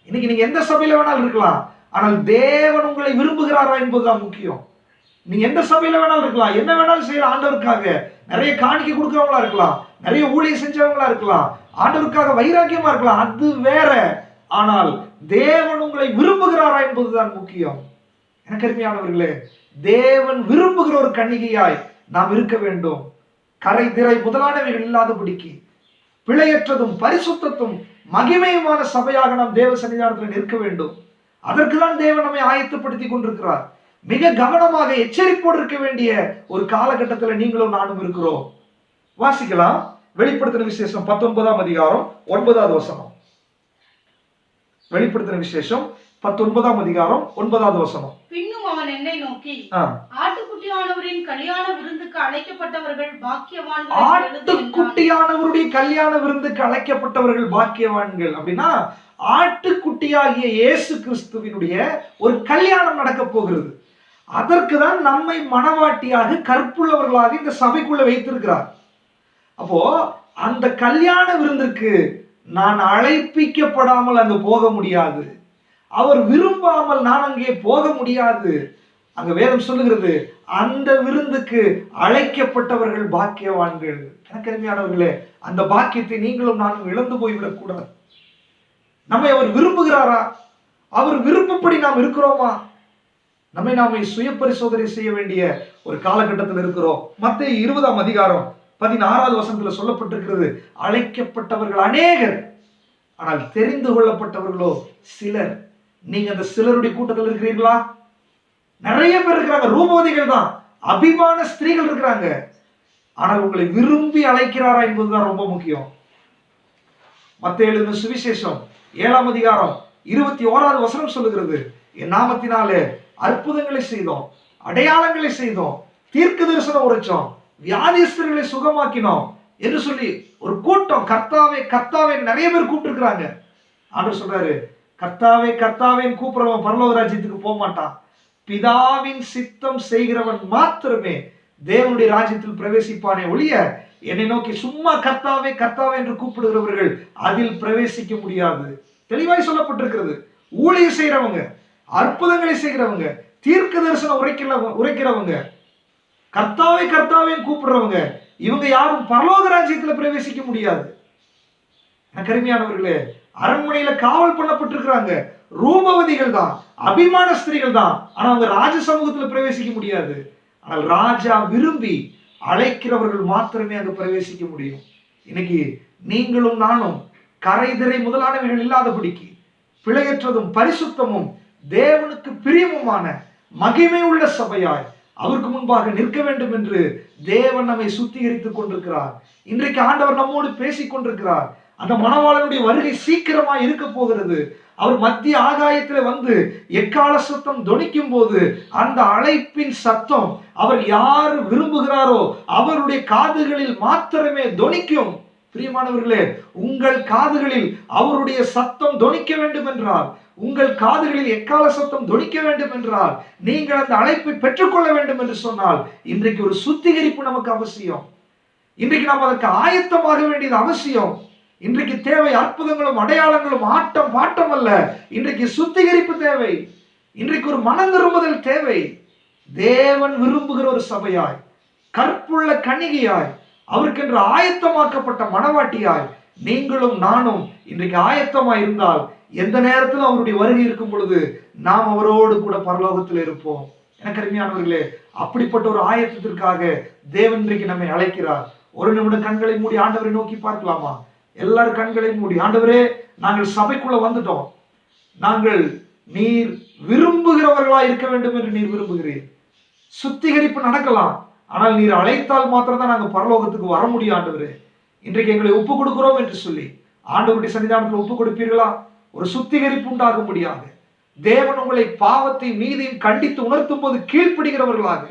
இன்னைக்கு நீங்க எந்த சபையில வேணாலும் இருக்கலாம், ஆனால் தேவன் உங்களை விரும்புகிறாரா என்பதுதான் முக்கியம். நீங்க எந்த சபையில வேணாலும் இருக்கலாம், என்ன வேணாலும் செய்யற ஆண்டவருக்காக நிறைய காணிக்கை கொடுக்கிறவங்களா இருக்கலாம், நிறைய ஊழியம் செஞ்சவங்களா இருக்கலாம், ஆண்டவருக்காக வைராக்கியமா இருக்கலாம், அது வேற. ஆனால் தேவன் உங்களை விரும்புகிறாரா என்பதுதான் முக்கியம். எனக்கு அருமையானவர்களே, தேவன் விரும்புகிற ஒரு கன்னிகையாய் நாம் இருக்க வேண்டும். கரை திரை முதலானவைகள் இல்லாதபடிக்கு பிழையற்றதும் பரிசுத்தத்தும் மகிமையுமான சபையாக நாம் தேவ சன்னிதானத்தில் நிற்க வேண்டும். அதற்குதான் தேவன் நம்மை ஆயத்தப்படுத்தி கொண்டிருக்கிறார். மிக கவனமாக எச்சரிப்போடு இருக்க வேண்டிய ஒரு காலகட்டத்தில் நீங்களும் நானும் இருக்கிறோம். வாசிக்கலாம், வெளிப்படுத்தின விசேஷம் 19ஆம் அதிகாரம் 9வது வசனம். வெளிப்படுத்தின விசேஷம் 19ஆம் அதிகாரம் 9வது வசனம். பின்னும் அவன் என்னை நோக்கி, ஆட்டுக்குட்டியானவரின் கல்யாண விருந்துக்கு அழைக்கப்பட்டவர்கள் பாக்கியவான்கள். ஆட்டுக்குட்டியானவருடைய கல்யாண விருந்துக்கு அழைக்கப்பட்டவர்கள் பாக்கியவான்கள். அப்படின்னா ஆட்டுக்குட்டியாகிய இயேசு கிறிஸ்துவினுடைய ஒரு கல்யாணம் நடக்க போகிறது. அதற்கு தான் நம்மை மணவாட்டியாக கற்புள்ளவர்களாக இந்த சபைக்குள்ள வைத்திருக்கிறார். அப்போ அந்த கல்யாண விருந்துக்கு நான் அழைப்பிக்கப்படாமல் அங்கு போக முடியாது, அவர் விரும்பாமல் நான் அங்கே போக முடியாது. அங்க வேதம் சொல்லுகிறது, அந்த விருந்துக்கு அழைக்கப்பட்டவர்கள் பாக்கியவான்கள். எனக்கு அருமையானவர்களே, அந்த பாக்கியத்தை நீங்களும் நானும் இழந்து போய்விடக் கூடாது. நம்மை அவர் விரும்புகிறாரா? அவர் விருப்பப்படி நாம் இருக்கிறோமா? நம்மை நாமே சுய பரிசோதனை செய்ய வேண்டிய ஒரு காலகட்டத்தில் இருக்கிறோம். மத்தேயு 20ஆம் அதிகாரம் 16வது வசனத்துல சொல்லப்பட்டிருக்கிறது, அழைக்கப்பட்டவர்கள் அநேகர், ஆனால் தெரிந்து கொள்ளப்பட்டவர்களோ சிலர். நீங்க அந்த சிலருடைய கூட்டத்தில் இருக்கிறீர்களா? நிறைய பேர் இருக்கிறாங்க, ரூபவதிகள் தான், அபிமான ஸ்திரீகள் இருக்கிறாங்க, ஆனால் உங்களை விரும்பி அழைக்கிறாரா என்பதுதான் ரொம்ப முக்கியம். மத்தேயு எழுதின சுவிசேஷம் 7ஆம் அதிகாரம் 21வது வசனம் சொல்லுகிறது, என் நாமத்தினாலே அற்புதங்களை செய்தோம், அடையாளங்களை செய்தோம், தீர்க்க தரிசனம் உரைச்சோம், வியாதிஸ்தர்களை சுகமாக்கினோம் என்று சொல்லி ஒரு கூட்டம் கர்த்தாவே கர்த்தாவே நிறைய பேர் கூப்பிட்டுருக்கிறாங்க. ஆண்டவர் சொல்றாரு, கர்த்தாவே கர்த்தாவேன்னு கூப்பிடுறவன் பரலோக ராஜ்யத்துக்கு போக மாட்டான், பிதாவின் சித்தம் செய்கிறவன் மாத்திரமே தேவனுடைய ராஜ்யத்தில் பிரவேசிப்பானே ஒழிய என்னை நோக்கி சும்மா கர்த்தாவே கர்த்தாவே என்று கூப்பிடுகிறவர்கள் அதில் பிரவேசிக்க முடியாது. தெளிவாய் சொல்லப்பட்டிருக்கிறது. ஊழியம் செய்யறவங்க, அற்புதங்களை செய்கிறவங்க, தீர்க்க தரிசனம் உரைக்கிறவங்க, கர்த்தாவே கர்த்தாவே கூப்பிடுறவங்க, இவங்க யாரும் பரலோக ராஜ்யத்தில் பிரவேசிக்க முடியாது. கருமையானவர்களே, அரண்மனையில காவல் பண்ணப்பட்டிருக்கிறாங்க, ரூபவதிகள் தான், அபிமான ஸ்திரீகள் தான், ஆனா அவங்க ராஜ சமூகத்தில் பிரவேசிக்க முடியாது. ஆனால் ராஜா விரும்பி அழைக்கிறவர்கள் மாத்திரமே அங்கு பிரவேசிக்க முடியும். இன்னைக்கு நீங்களும் நானும் கரை திரை முதலானவைகள் இல்லாதபடிக்கு பிழையற்றதும் பரிசுத்தமும் தேவனுக்கு பிரியமுமான மகிமை உள்ள சபையாய் அவருக்கு முன்பாக நிற்க வேண்டும் என்று தேவன் நம்மை சுத்திகரித்துக் கொண்டிருக்கிறார். இன்றைக்கு ஆண்டவர் நம்மோடு பேசிக் கொண்டிருக்கிறார். அந்த மணவாளனுடைய வருகை சீக்கிரமா இருக்க போகிறது. அவர் மத்திய ஆகாயத்துல வந்து எக்கால சத்தம் தொனிக்கும் போது அந்த அழைப்பின் சத்தம் அவர் யார் விரும்புகிறாரோ அவருடைய காதுகளில் மாத்திரமே தொனிக்கும். பிரியமானவர்களே, உங்கள் காதுகளில் அவருடைய சத்தம் தொனிக்க வேண்டும் என்றால், உங்கள் காதுகளில் எக்கால சத்தம் தொனிக்க வேண்டும் என்றால், நீங்கள் அந்த அழைப்பை பெற்றுக்கொள்ள வேண்டும் என்று சொன்னால், இன்றைக்கு ஒரு சுத்திகரிப்பு நமக்கு அவசியம். இன்றைக்கு நாம் அதற்கு ஆயத்தமாக வேண்டியது அவசியம். இன்றைக்கு தேவை அற்புதங்களும் அடையாளங்களும் ஆட்டம் பாட்டம் அல்ல, இன்றைக்கு சுத்திகரிப்பு தேவை. இன்றைக்கு ஒரு மனம் திரும்புதல் தேவை. தேவன் விரும்புகிற ஒரு சபையாய், கற்புள்ள கன்னிகையாய், அவருக்கென்று ஆயத்தமாக்கப்பட்ட மணவாட்டியாய் நீங்களும் நானும் இன்றைக்கு ஆயத்தமாய் இருந்தால், எந்த நேரத்தில் அவருடைய வருகை இருக்கும் பொழுது நாம் அவரோடு கூட பரலோகத்தில் இருப்போம். எனக்கு அருமையானவர்களே, அப்படிப்பட்ட ஒரு ஆயத்தத்திற்காக தேவன் இன்றைக்கு நம்மை அழைக்கிறார். ஒரு நிமிடம் கண்களை மூடி ஆண்டவரை நோக்கி பார்க்கலாமா? எல்லாரும் கண்களை மூடி, ஆண்டவரே, நாங்கள் சபைக்குள்ள வந்துட்டோம். நாங்கள் நீர் விரும்புகிறவர்களா இருக்க வேண்டும் என்று நீர் விரும்புகிறீர். சுத்திகரிப்பு நடக்கலாம், ஆனால் நீர் அழைத்தால் மாத்திரம் தான் நாங்கள் பரலோகத்துக்கு வர முடியும். ஆண்டவரே, இன்றைக்கு எங்களை ஒப்பு கொடுக்கிறோம் என்று சொல்லி ஆண்டவருடைய சன்னிதானத்தில் ஒப்பு கொடுப்பீர்களா? ஒரு சுத்திகரிப்பு உண்டாகும்படியாக தேவன் உங்களை பாவத்தை நீதியும் கண்டித்து உணர்த்தும் போது கீழ்ப்படுகிறவர்களாக,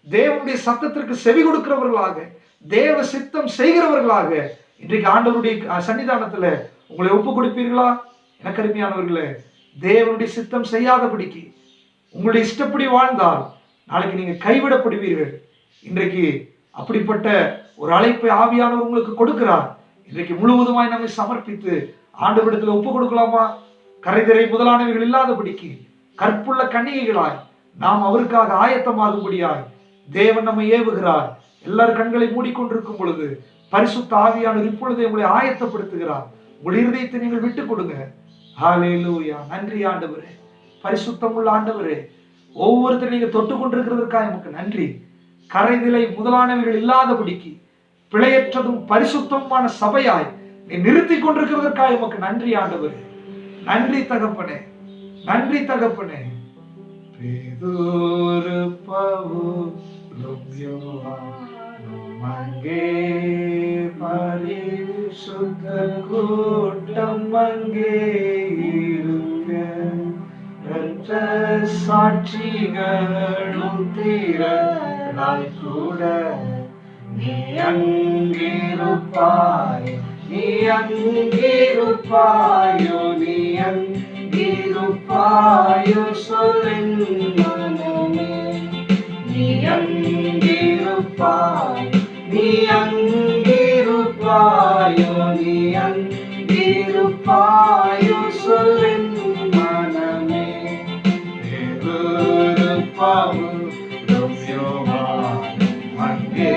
தேவனுடைய சத்தத்திற்கு செவி கொடுக்கிறவர்களாக, தேவ சித்தம் செய்கிறவர்களாக இன்றைக்கு ஆண்டவருடைய சன்னிதானத்துல உங்களை ஒப்பு கொடுப்பீர்களா? எனக்கு அருமையானவர்களே, தேவனுடைய சித்தம் செய்யாதபடிக்கு உங்களுடைய இஷ்டப்படி வாழ்ந்தால் நாளைக்கு நீங்க கைவிடப்படுவீர்கள். இன்றைக்கு அப்படிப்பட்ட ஒரு அழைப்பை ஆவியானவர் உங்களுக்கு கொடுக்கிறார். இன்றைக்கு முழுவதுமாய் நம்மை சமர்ப்பித்து ஆண்டவரிடத்துல ஒப்பு கொடுக்கலாமா? கரைதிரை முதலானவைகள் இல்லாதபடிக்கு கற்புள்ள கன்னிகைகளாய் நாம் அவருக்காக ஆயத்தமாகும்படியாய் தேவன் நம்மை ஏவுகிறார். எல்லாரும் கண்களை மூடிக்கொண்டிருக்கும் பொழுது பரிசுத்த ஆவியானவர் இப்பொழுது உங்களை ஆயத்தப்படுத்துகிறார். உங்கள் இருதயத்தை நீங்கள் விட்டுக் கொடுங்க. ஹல்லேலூயா. நன்றி ஆண்டவரே, பரிசுத்தம் உள்ள ஆண்டவரே, ஒவ்வொருத்தரும் நீங்க தொட்டு கொண்டிருக்கிறதற்காக நமக்கு நன்றி. கரைதிலை முதலானவைகள் இல்லாதபடிக்கு பிழையற்றதும் பரிசுத்தமான சபையாய் நீ நிறுத்தி கொண்டிருக்கிறதற்காக நமக்கு நன்றி ஆண்டவரே. நன்றி தகப்பனே, நன்றி தகப்பனே. பேதுரு பவுலும் யோவானும் அங்கே, பரிசுத்த கூட்டம் அங்கே இருக்க, இரத்த சாட்சிகளும் தீரலாய் கூட நீ அங்கிருப்பாய், நீ அங்கிருப்பாயோ, நீ அங்கிருப்பாயோ சொல்லின் மனமே. நீ அங்கிருப்பாய், நீ அங்கிருப்பாயோ, நீ அங்கிருப்பாயோ சொல்லின் மனமே. பவுலும் யோவானும் அங்கே,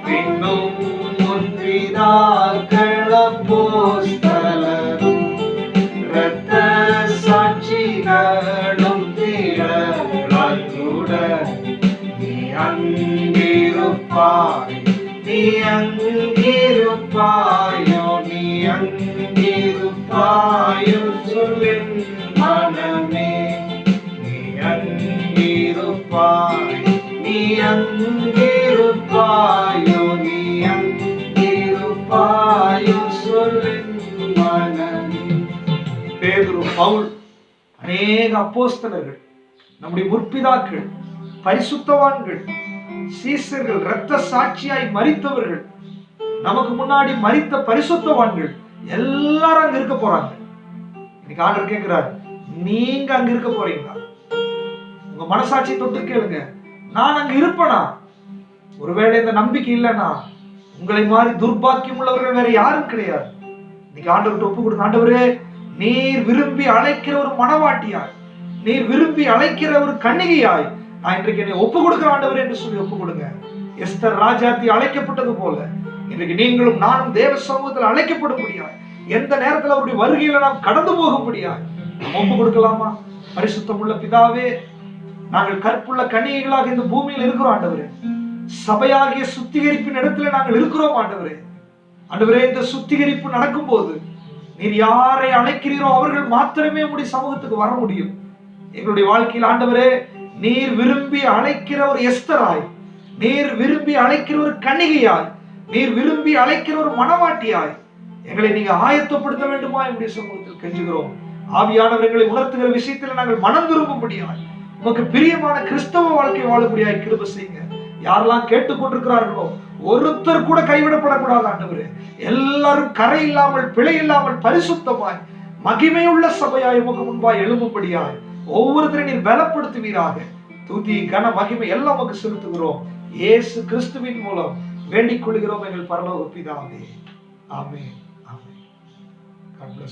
பின்னும் முன்பிதாக்கள் அப்போஸ்தலரும் இரத்த சாட்சிகளும் தீரலாய் கூட நீ அங்கிருப்பாய், நீ அங்கிருப்பாயோ, நீ அங்கிருப்பாயோ சொல்லின் மனமே. நீ அங்கிருப்பாய், நீ அங்கிருப்பாயோ, நீ அங்கிருப்பாயோ சொல்லின் மனமே. பேதுரு, பவுல், அநேக அப்போஸ்தலர்கள், நம்முடைய முற்பிதாக்கள், பரிசுத்தவான்கள், சீசர்கள், இரத்த சாட்சியாய் மரித்தவர்கள், நமக்கு முன்னாடி மரித்த பரிசுத்தவான்கள் எல்லாரும் அங்க இருக்க போறாங்க. இன்னைக்கு ஆண்டவர் கேட்கிறார், நீங்க அங்க இருக்க போறீங்களா? உங்க மனசாட்சி தொட்டு கேளுங்க, நான் அங்க இருப்பேனா? ஒருவேளை இந்த நம்பிக்கை இல்லைன்னா உங்களை மாதிரி துர்பாக்கியம் உள்ளவர்கள் வேற யாரும் கிடையாது. இன்னைக்கு ஆண்டவர்கிட்ட ஒப்பு கொடுங்க. ஆண்டவரே, நீர் விரும்பி அழைக்கிற ஒரு மணவாட்டியாய், நீர் விரும்பி அழைக்கிற ஒரு கன்னிகையாய் நான் இன்றைக்கு என்னை ஒப்பு கொடுக்கிற ஆண்டவரே என்று சொல்லி ஒப்பு கொடுங்க. எஸ்தர் ராஜாத்தி அழைக்கப்பட்டது போல இன்றைக்கு நீங்களும் நானும் தேவ சமூகத்தில் அழைக்கப்படும்படியாய், எந்த நேரத்தில் அவருடைய வருகையில நாம் கடந்து போகும்படியாய் நாம் ஒப்பு கொடுக்கலாமா? பரிசுத்தம் உள்ள பிதாவே, நாங்கள் கற்புள்ள கன்னிகைகளாக இந்த பூமியில் இருக்கிறோம் ஆண்டவரே. சபையாகிய சுத்திகரிப்பின் இடத்துல நாங்கள் இருக்கிறோம் ஆண்டவரே. ஆண்டவரே, இந்த சுத்திகரிப்பு நடக்கும் போது நீர் யாரை அழைக்கிறீரோ அவர்கள் மாத்திரமே உடைய சமூகத்துக்கு வர முடியும். எங்களுடைய வாழ்க்கையில் ஆண்டவரே, நீர் விரும்பி அழைக்கிற ஒரு எஸ்தராய், நீர் விரும்பி அழைக்கிற ஒரு கன்னிகையாய், நீர் விரும்பி அழைக்கிற ஒரு மணவாட்டியாய் எங்களை நீங்க ஆயத்தப்படுத்த வேண்டுமா? என்னுடைய சமூகத்தில் கெஞ்சுகிறோம். ஆவியானவர்களை உணர்த்துகிற விஷயத்தில் நாங்கள் மனம் திரும்பும்படியாய் உமக்கு பிரியமான கிறிஸ்தவ வாழ்க்கை வாழும்படியாய் கிருபை செய்யுங்க. யாரெல்லாம் கேட்டுக்கொண்டிருக்கிறார்களோ ஒருத்தர் கூட கைவிடப்படக்கூடாது ஆண்டவரே. எல்லாரும் கரை இல்லாமல் பிழை இல்லாமல் பரிசுத்தமாய் மகிமையுள்ள சபையாய் உமக்கு முன்பாய் எழும்பும்படியாய் ஒவ்வொருத்தரையும் நீர் பலப்படுத்துவீராக. துதி கன மகிமை எல்லாம் உமக்கு செலுத்துகிறோம். இயேசு கிறிஸ்துவின் மூலம் வேண்டிக் கொள்கிறோம் எங்கள் பரலோக பிதாவே. ஆமென். ஆமென். God bless.